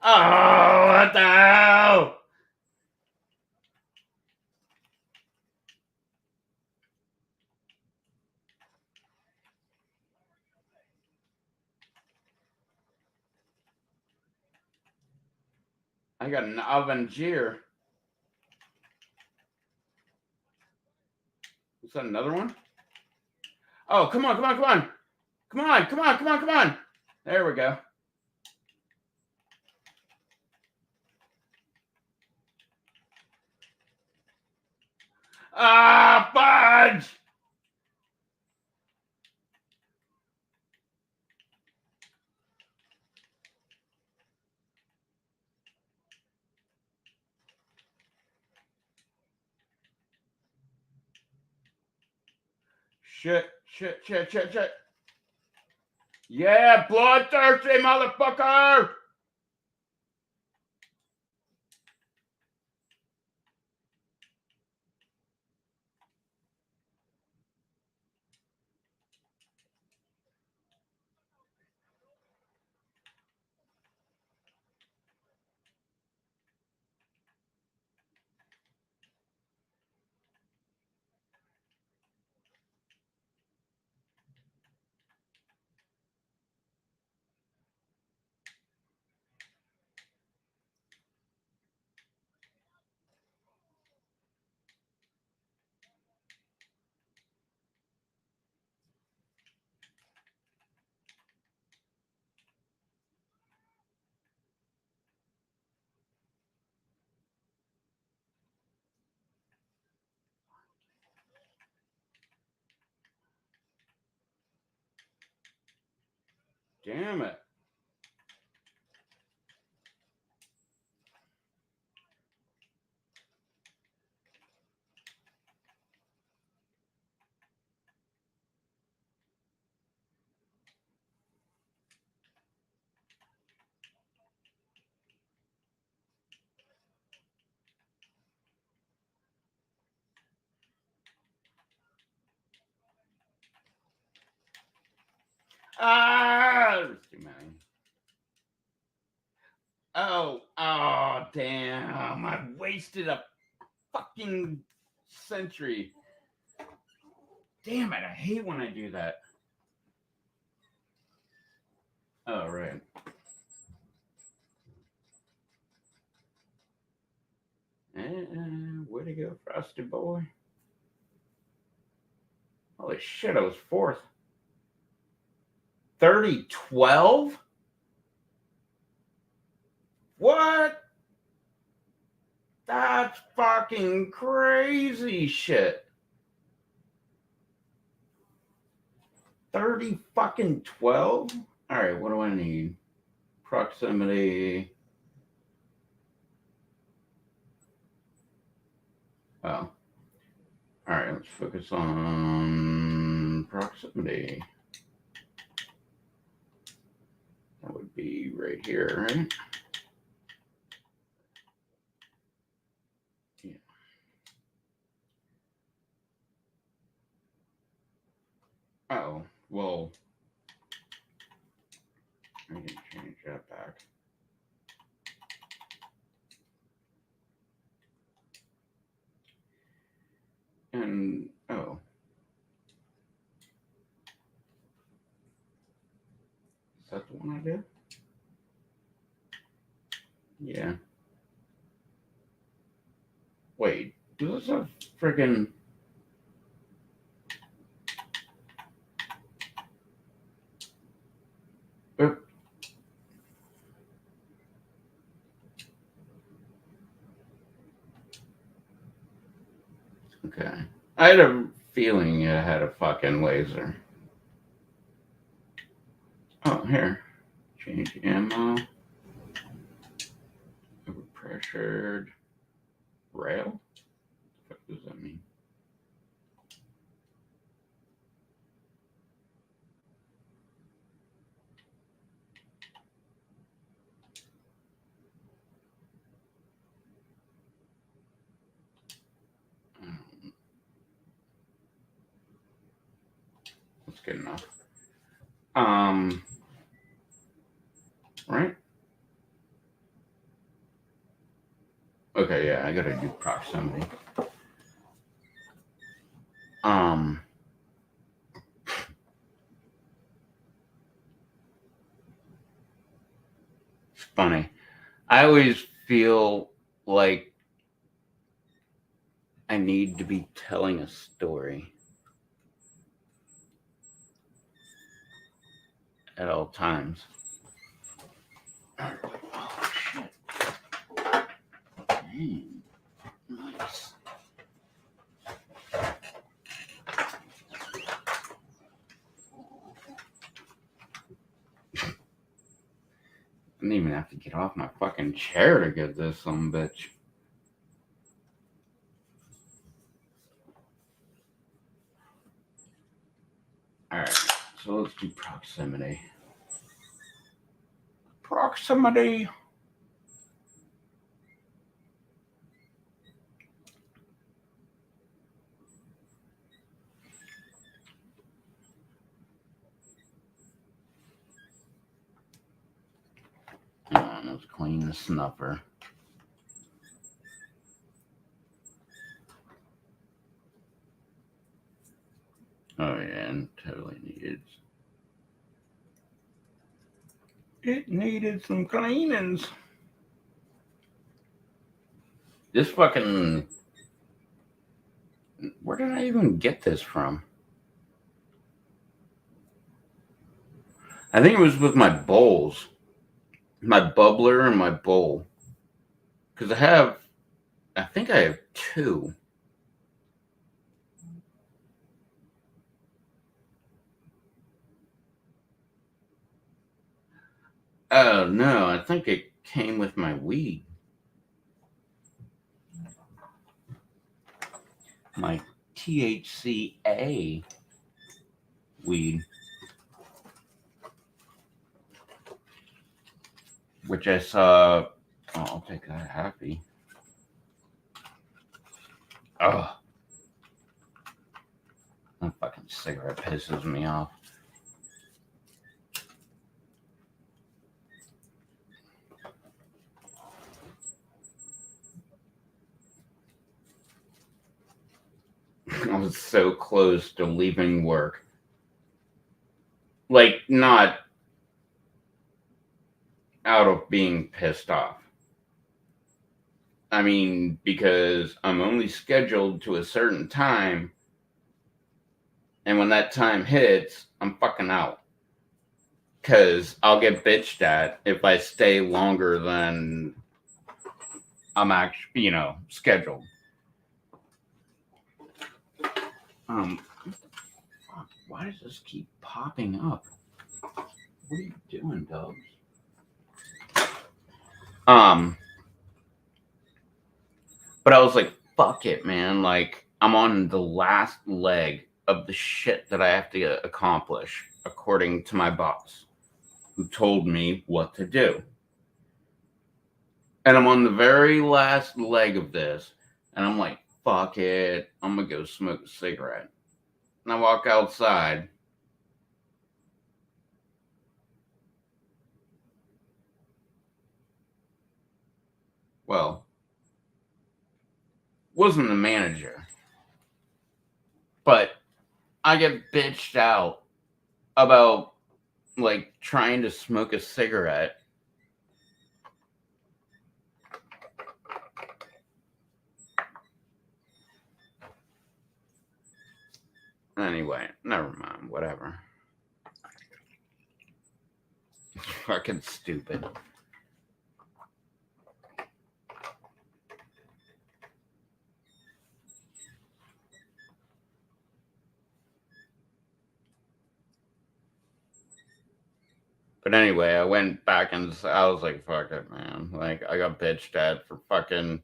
Oh, what the hell? I got an Avengier. Is that another one? Oh, come on, come on, come on. Come on, come on, come on, come on. There we go. Ah, fudge! Shit, shit, shit, shit, shit. Yeah, bloodthirsty motherfucker! Damn it. Ah, there's too many. Oh, oh, damn. I wasted a fucking century. Damn it. I hate when I do that. Oh, right. Way to go, Frosty Boy. Holy shit, I was fourth. 30-12? What? That's fucking crazy shit. 30 fucking 12? All right, what do I need? Proximity. Oh. All right, let's focus on proximity. That would be right here, right? Yeah. Oh, well, I can change that back. And, oh. Is that the one I did? Yeah. Wait, does this have friggin'. I had a feeling it had a fucking laser. Oh, here. Change ammo. Overpressured. Rail? What does that mean? That's good enough. Right? Okay, yeah, I gotta do proximity. It's funny. I always feel like I need to be telling a story at all times. Oh, shit. Dang. Nice. I didn't even have to get off my fucking chair to get this some bitch. Alright, so let's do proximity. Proximity. Let's clean the snuffer. Oh yeah, and totally needed. It needed some cleanings. This fucking. Where did I even get this from? I think it was with my bowls. My bubbler and my bowl. Because I think I have two. Oh no, I think it came with my weed. My THCA weed. Which I saw. Oh, I'll take that happy. Oh. That fucking cigarette pisses me off. I was so close to leaving work. Like, not out of being pissed off. I mean, because I'm only scheduled to a certain time, and when that time hits, I'm fucking out. Because I'll get bitched at if I stay longer than I'm actually, scheduled. Fuck, why does this keep popping up? What are you doing, Dubs? But I was like, fuck it, man. Like, I'm on the last leg of the shit that I have to accomplish, according to my boss, who told me what to do. And I'm on the very last leg of this, and I'm like, fuck it. I'm going to go smoke a cigarette. And I walk outside. Well, wasn't the manager, but I get bitched out about like trying to smoke a cigarette. Anyway, never mind, whatever. Fucking stupid. But anyway, I went back and I was like, fuck it, man. Like, I got bitched at for fucking.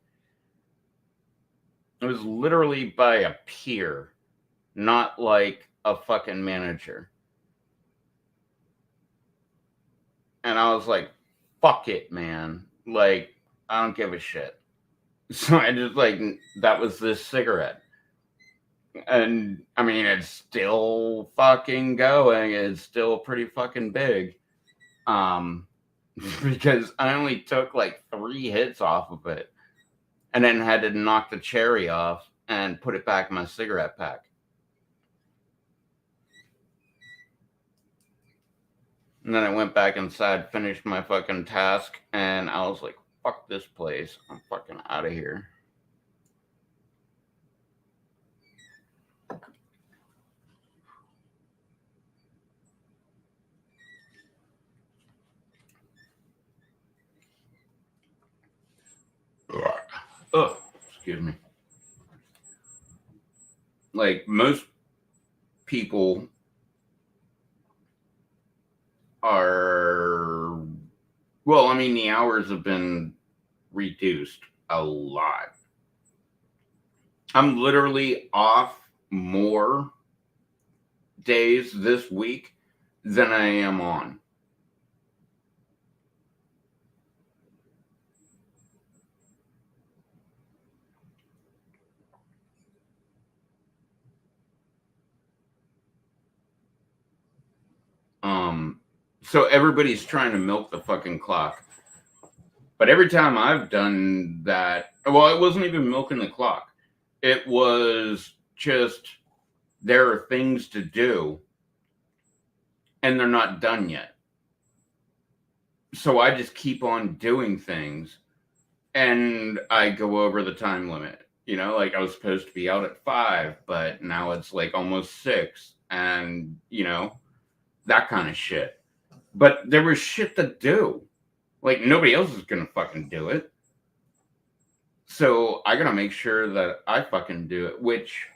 It was literally by a peer, not like a fucking manager. And I was like, fuck it, man. Like, I don't give a shit. So I just like, that was this cigarette. And I mean, it's still fucking going. It's still pretty fucking big. Um, because I only took like 3 hits off of it and then had to knock the cherry off and put it back in my cigarette pack. And then I went back inside, finished my fucking task, and I was like, fuck this place. I'm fucking out of here. Oh, excuse me. Like most people are, well, I mean, the hours have been reduced a lot. I'm literally off more days this week than I am on. So everybody's trying to milk the fucking clock. But every time I've done that, well, it wasn't even milking the clock. It was just there are things to do and they're not done yet. So I just keep on doing things and I go over the time limit. You know, like I was supposed to be out at 5, but now it's like almost 6, and you know, that kind of shit. But there was shit to do. Like nobody else is gonna fucking do it. So I gotta make sure that I fucking do it, which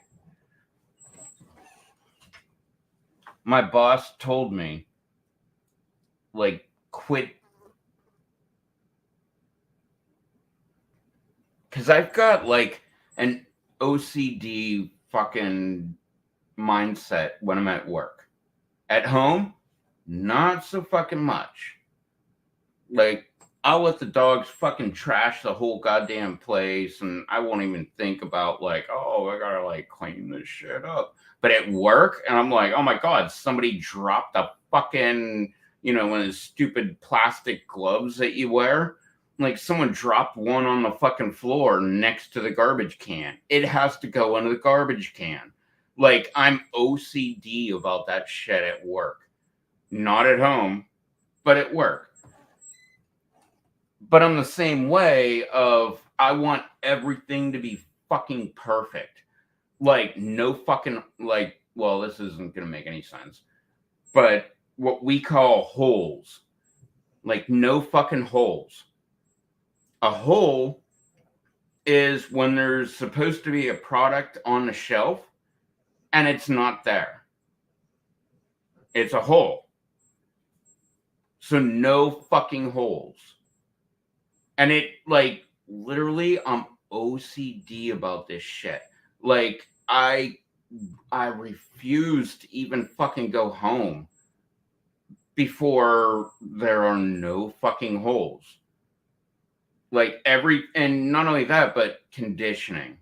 my boss told me, like, quit. Because I've got like an OCD fucking mindset when I'm at work. At home, not so fucking much. Like, I'll let the dogs fucking trash the whole goddamn place, and I won't even think about, like, oh, I gotta, like, clean this shit up. But at work, and I'm like, oh my God, somebody dropped a fucking, you know, one of those stupid plastic gloves that you wear. Like, someone dropped one on the fucking floor next to the garbage can. It has to go into the garbage can. Like, I'm OCD about that shit at work. Not at home, but at work. But I'm the same way of I want everything to be fucking perfect. Like no fucking like well, this isn't gonna make any sense. But what we call holes. Like no fucking holes. A hole is when there's supposed to be a product on the shelf and it's not there. It's a hole. So no fucking holes. And it like literally I'm OCD about this shit. Like I refuse to even fucking go home before there are no fucking holes. Like and not only that, but conditioning.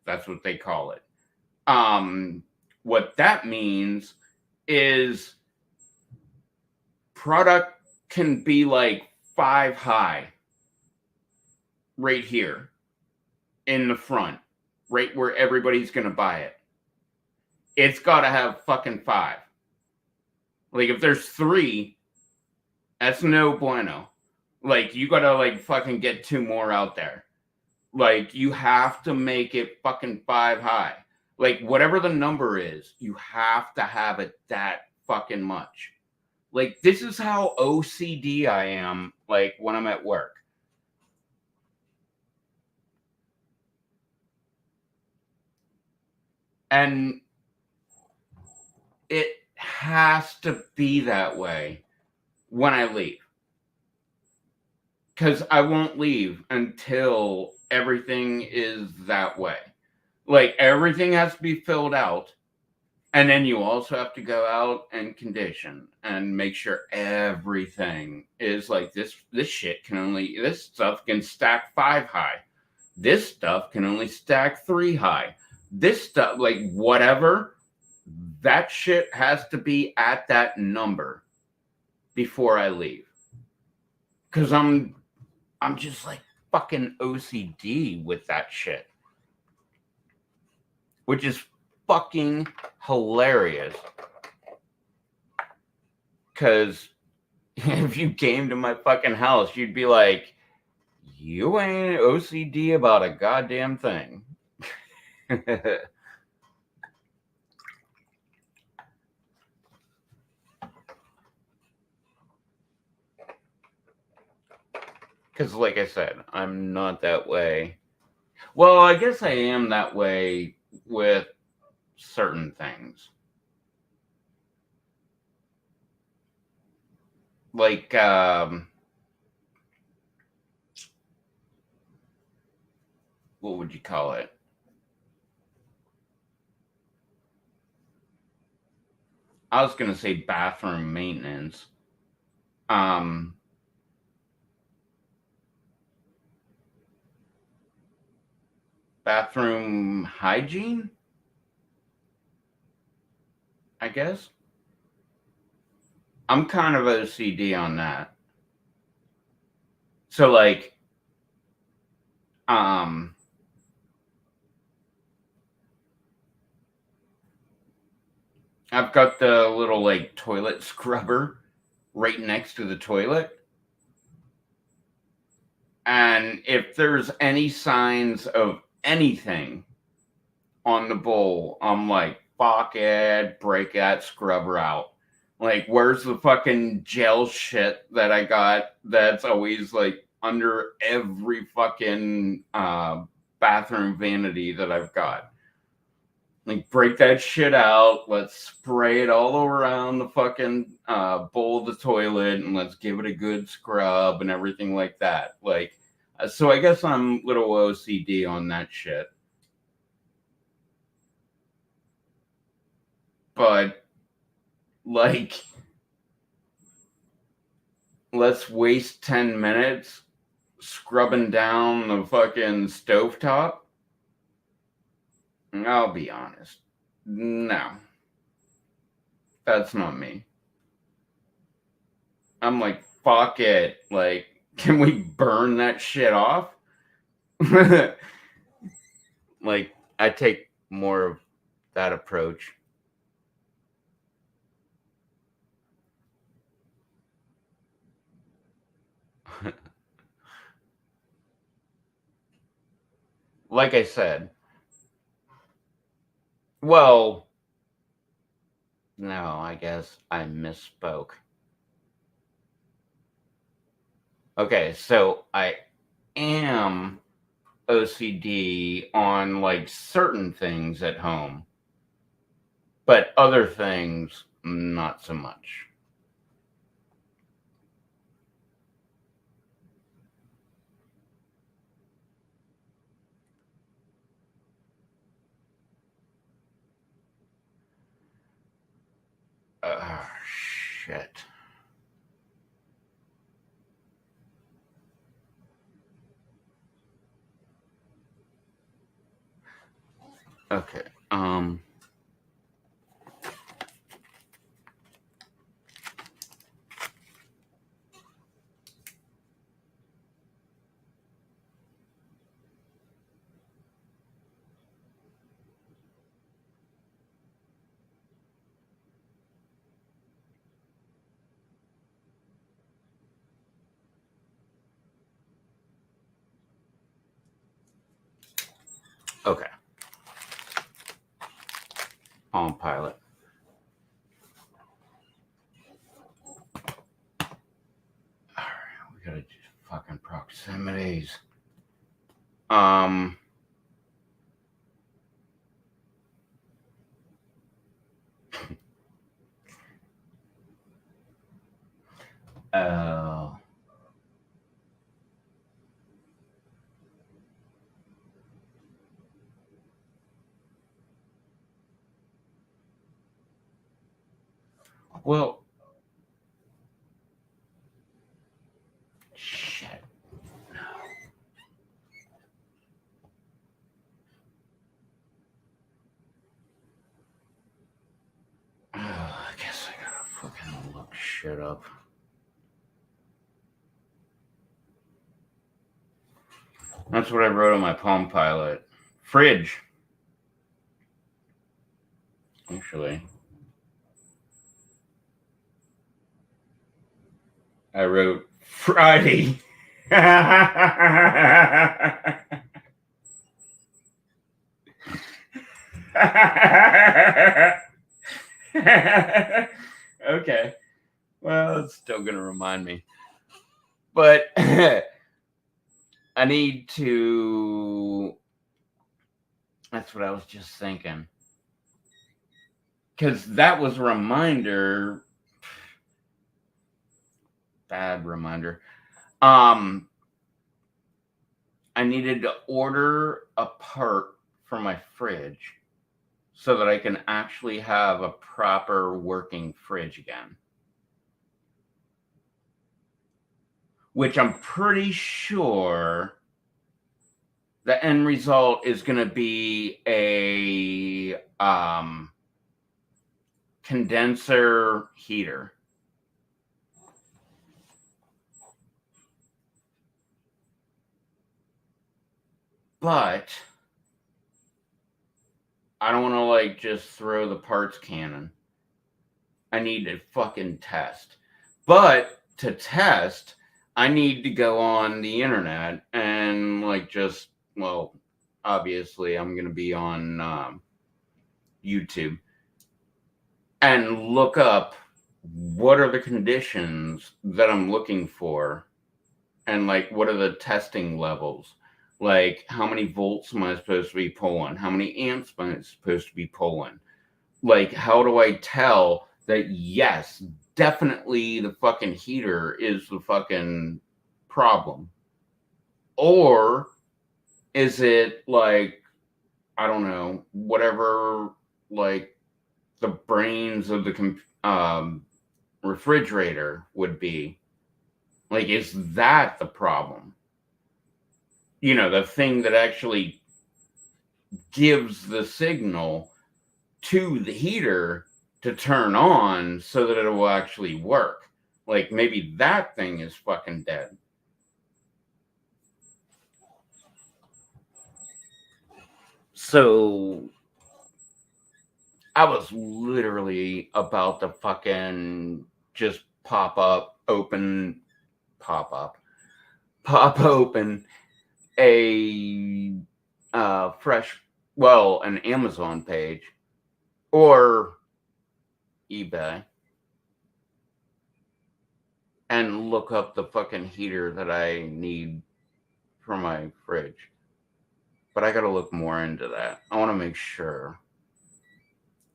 That's what they call it. What that means is product can be like 5 high right here in the front, right where everybody's gonna buy it. It's got to have fucking 5. Like if there's 3, that's no bueno. Like you gotta like fucking get 2 more out there. Like you have to make it fucking 5 high. Like whatever the number is, you have to have it that fucking much. Like this is how OCD I am. Like when I'm at work. And it has to be that way. when I leave. Because I won't leave until everything is that way. Like, everything has to be filled out. And then you also have to go out and condition and make sure everything is like this. This stuff can stack 5 high. This stuff can only stack 3 high. This stuff, like whatever, that shit has to be at that number before I leave. Because I'm just like fucking OCD with that shit. Which is fucking hilarious. Because if you came to my fucking house, you'd be like, you ain't OCD about a goddamn thing. Because, like I said, I'm not that way. Well, I guess I am that way with certain things. Like, what would you call it? I was going to say bathroom maintenance. Bathroom hygiene, I guess. I'm kind of OCD on that. So, like, I've got the little like toilet scrubber right next to the toilet. And if there's any signs of anything on the bowl, I'm like, fuck it, break that scrubber out. Like, where's the fucking gel shit that I got that's always like under every fucking bathroom vanity that I've got? Like, break that shit out. Let's spray it all around the fucking bowl of the toilet, and let's give it a good scrub and everything like that. Like, so I guess I'm little OCD on that shit. But, like, let's waste 10 minutes scrubbing down the fucking stovetop? I'll be honest. No. That's not me. I'm like, fuck it. Like, can we burn that shit off? Like, I take more of that approach. Like I said, well, no, I guess I misspoke. Okay, so I am OCD on like certain things at home, but other things, not so much. Shit. Okay. Okay. Palm Pilot. All right, we gotta do fucking proximities. Um. Oh. Well, shit. Oh, I guess I gotta fucking look shit up. That's what I wrote on my Palm Pilot. Fridge. Actually, I wrote Friday. Okay. Well, it's still going to remind me. But I need to. That's what I was just thinking. Because that was a reminder. Bad reminder. I needed to order a part for my fridge so that I can actually have a proper working fridge again. Which I'm pretty sure the end result is going to be a condenser heater. But I don't want to like just throw the parts cannon. I need to fucking test. But to test, I need to go on the internet and like just, well, obviously I'm going to be on YouTube and look up what are the conditions that I'm looking for and like what are the testing levels. Like, how many volts am I supposed to be pulling? How many amps am I supposed to be pulling? Like, how do I tell that, yes, definitely the fucking heater is the fucking problem? Or is it like, I don't know, whatever, like, the brains of the refrigerator would be? Like, is that the problem? You know, the thing that actually gives the signal to the heater to turn on so that it will actually work. Like, maybe that thing is fucking dead. So I was literally about to fucking just pop open a an Amazon page or eBay and look up the fucking heater that I need for my fridge. But I got to look more into that. I want to make sure.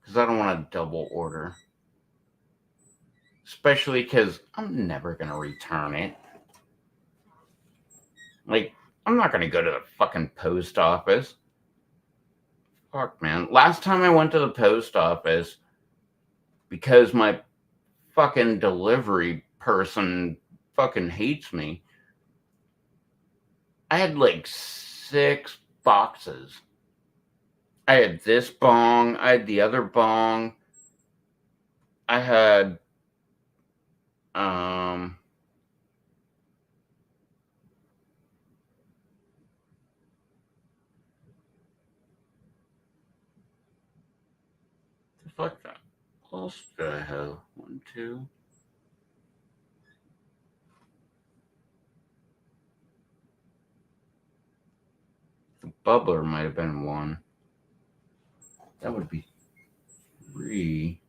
Because I don't want to double order. Especially because I'm never going to return it. Like, I'm not going to go to the fucking post office. Fuck, man. Last time I went to the post office, because my fucking delivery person fucking hates me, I had like 6 boxes. I had this bong, I had the other bong, I had the fuck that. What else did I have? 1, 2. The bubbler might have been 1. That would be 3.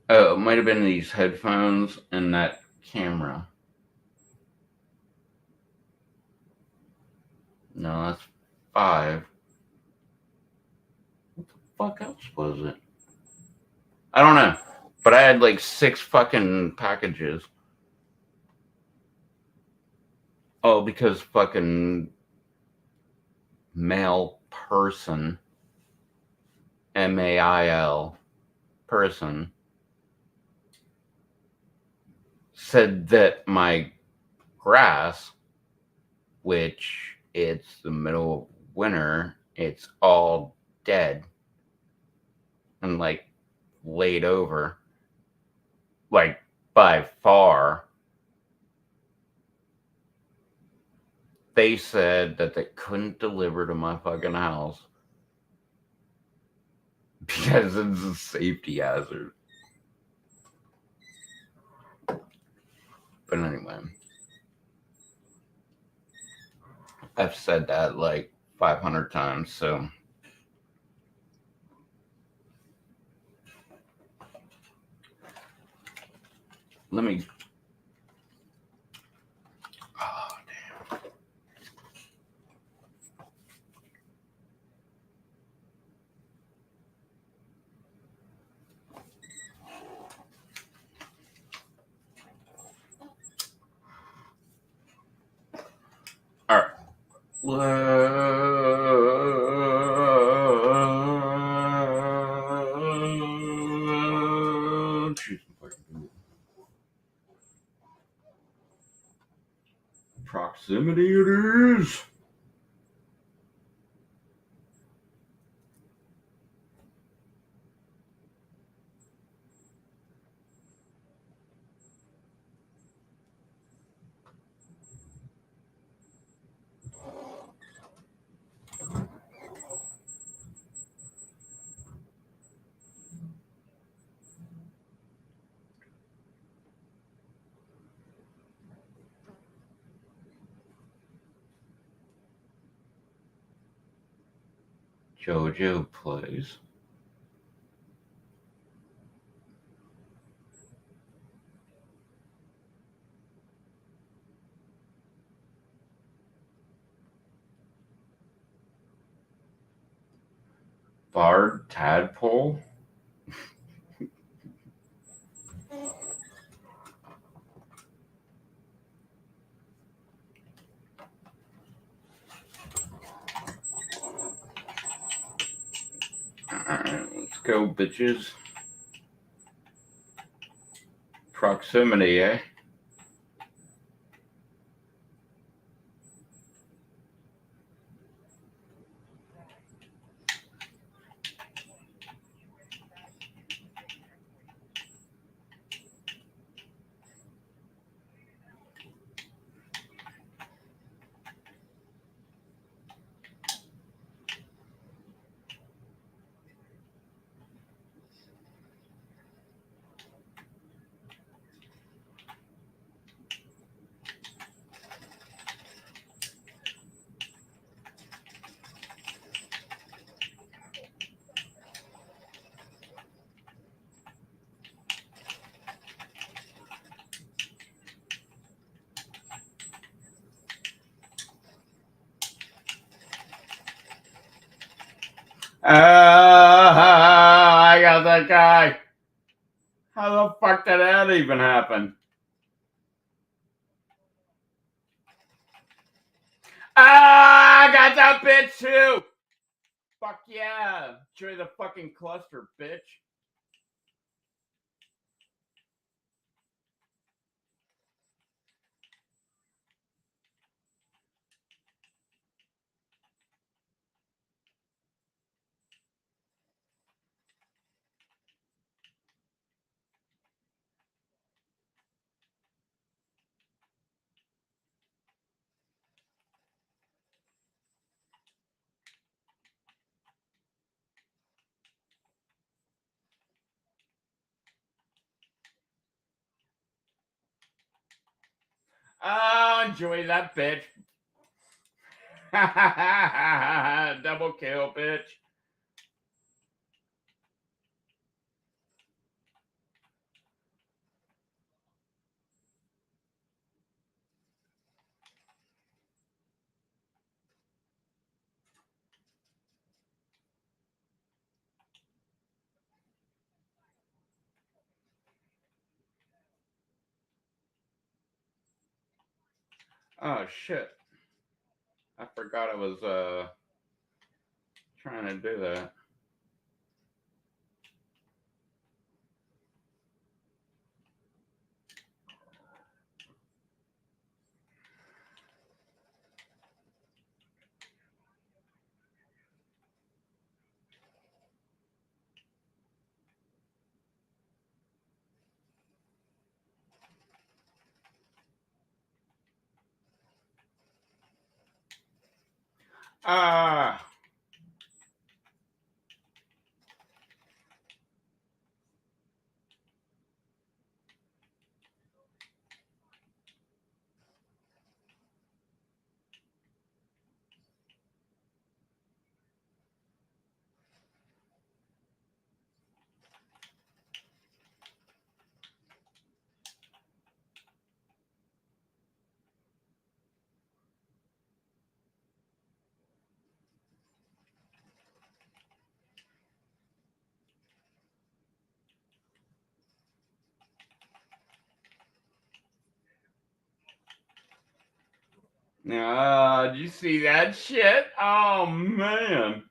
Oh, it might have been these headphones and that camera. No, that's 5. What the fuck else was it? I don't know. But I had like 6 fucking packages. Oh, because fucking mail person, MAIL person, said that my grass, which it's the middle of winter, it's all dead and like laid over, like by far. They said that they couldn't deliver to my fucking house because it's a safety hazard. But anyway, I've said that like 500 times, so let me. Oh, damn. All right. Proximity it is. JoJo plays. Bard Tadpole. Alright, let's go, bitches. Proximity, eh? I got that guy. How the fuck did that even happen? I got that bitch too. Fuck yeah. Enjoy the fucking cluster, bitch. Oh, enjoy that bitch. Double kill, bitch. Oh shit! I forgot I was trying to do that. Ah. Did you see that shit? Oh man.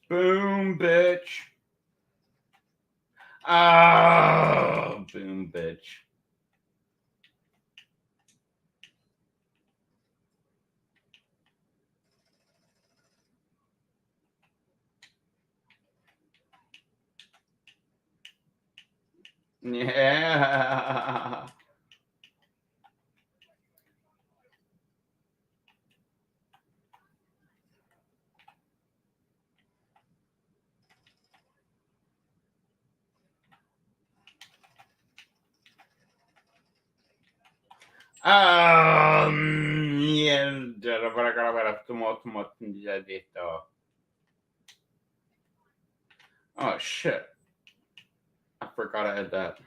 Boom, bitch. Oh, boom, bitch. Yeah. Mierda, para grabar ya listo. Oh shit. I forgot I had that.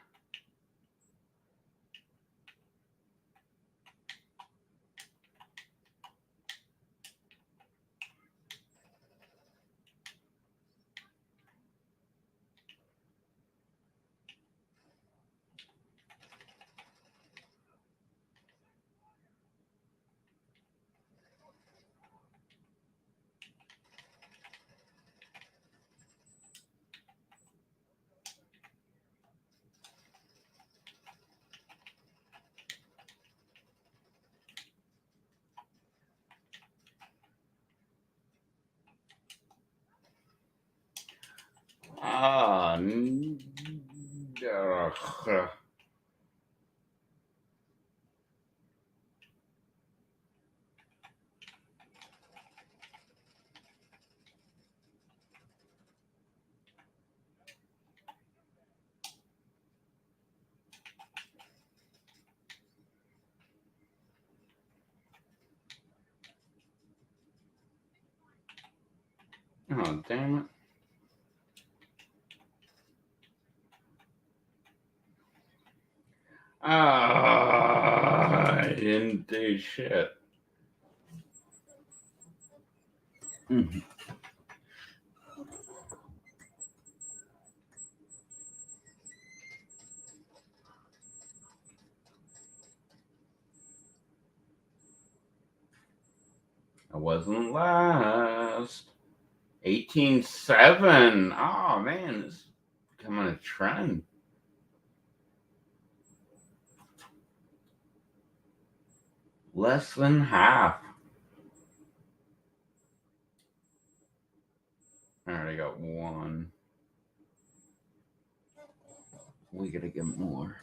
Ah, ugh. Oh, damn it. I didn't do shit. Mhm. I wasn't last. 18.7. Oh, man, this is becoming a trend. Less than half. I already got one. We gotta get more.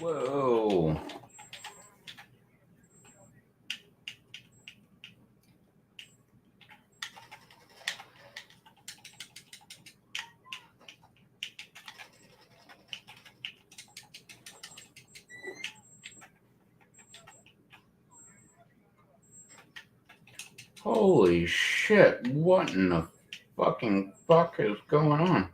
Whoa. Holy shit, what in the fucking fuck is going on?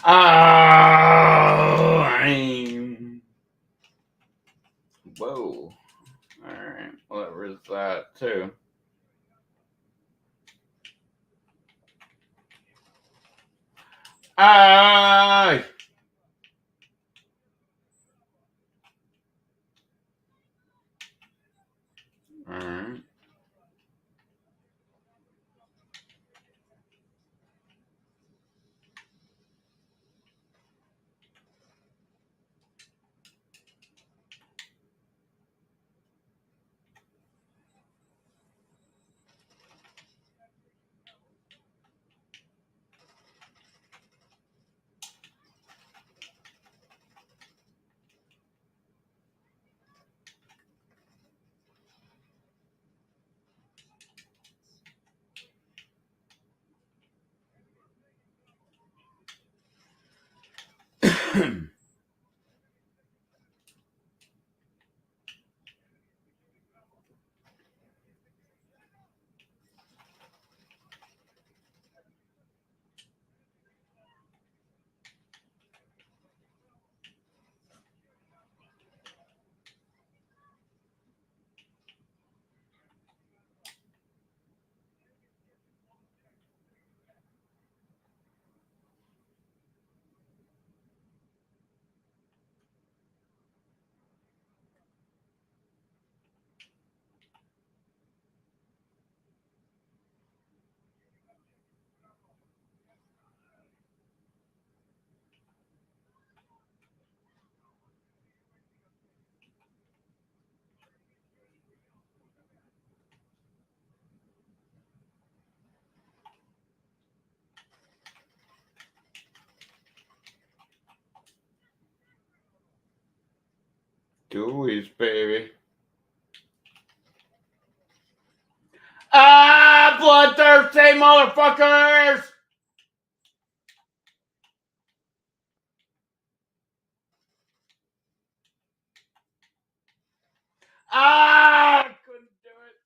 Oh, whoa. Alright, what was that too? Ah! Alright. Chewies, baby. Ah, bloodthirsty motherfuckers! Ah, I couldn't do it.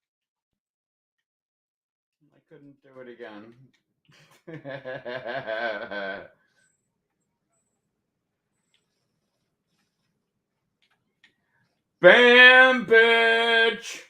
I couldn't do it again. Bam, bitch!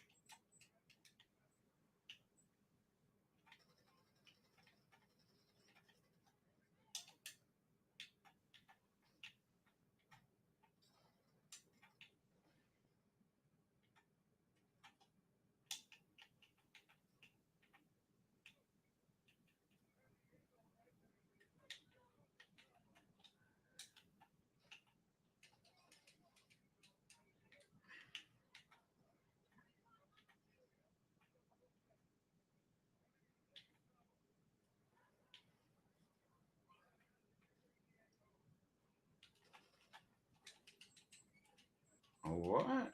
What?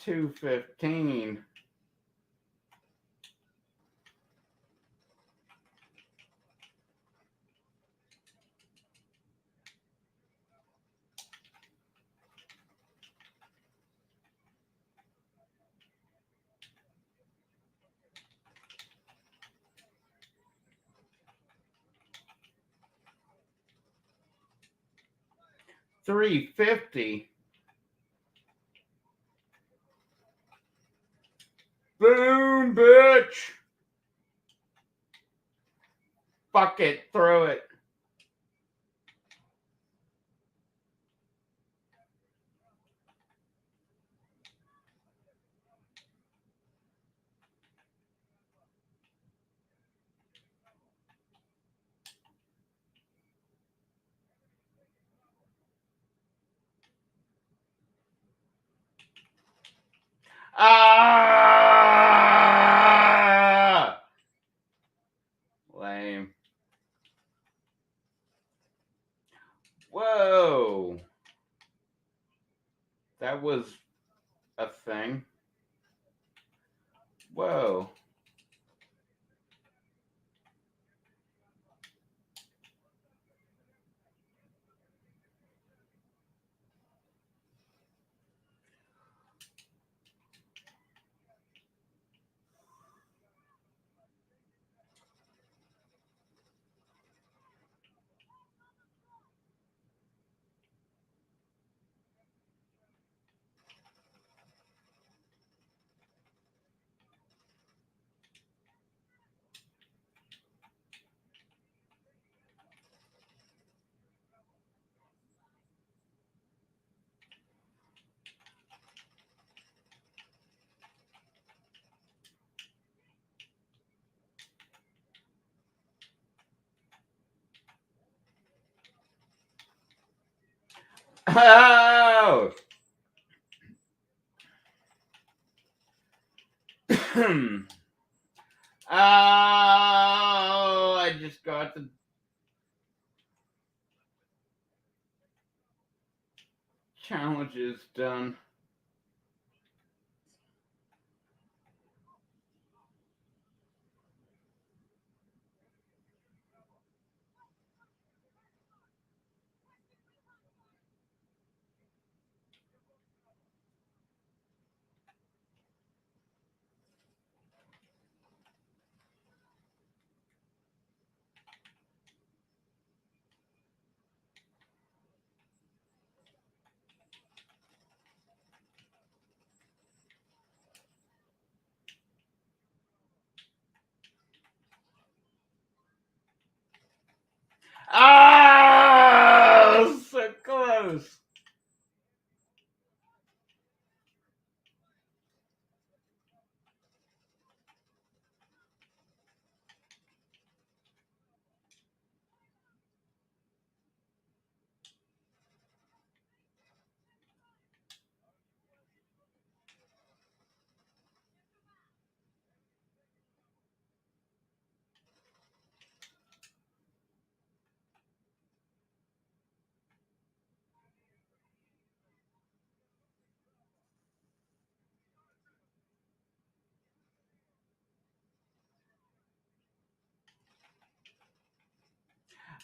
$2.15. $3.50. Boom, bitch! Fuck it, throw it. Ah! Lame. Whoa. That was a thing. Whoa. Oh! Oh, I just got the challenges done.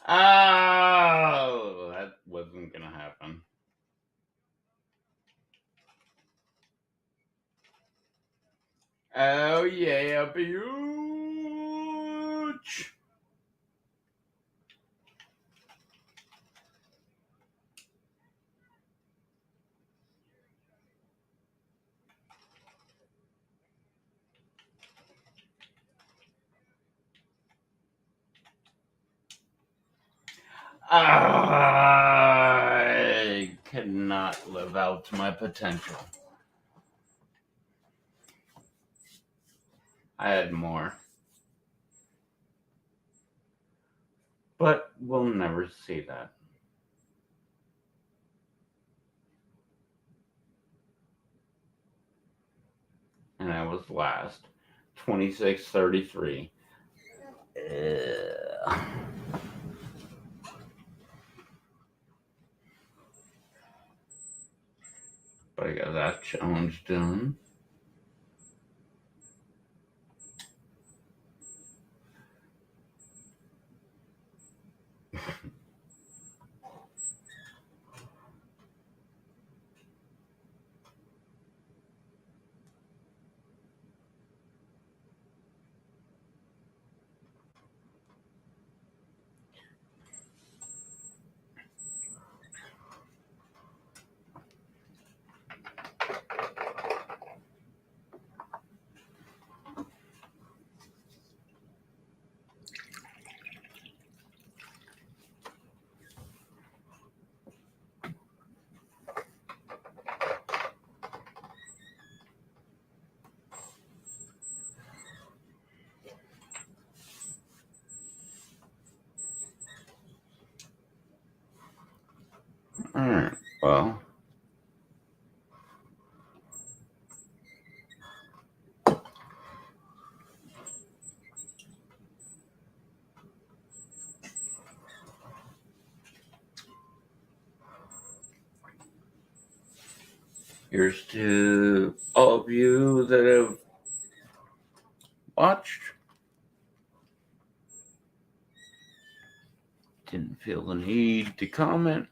Oh, that wasn't gonna happen. Oh yeah, huge. I cannot live out to my potential. I had more, but we'll never see that. And I was last, 26-33. Ugh. But I got that challenge done. All right. Well, here's to all of you that have watched. Didn't feel the need to comment.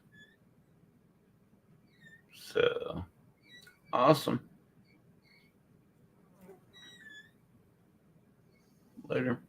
So awesome. Later.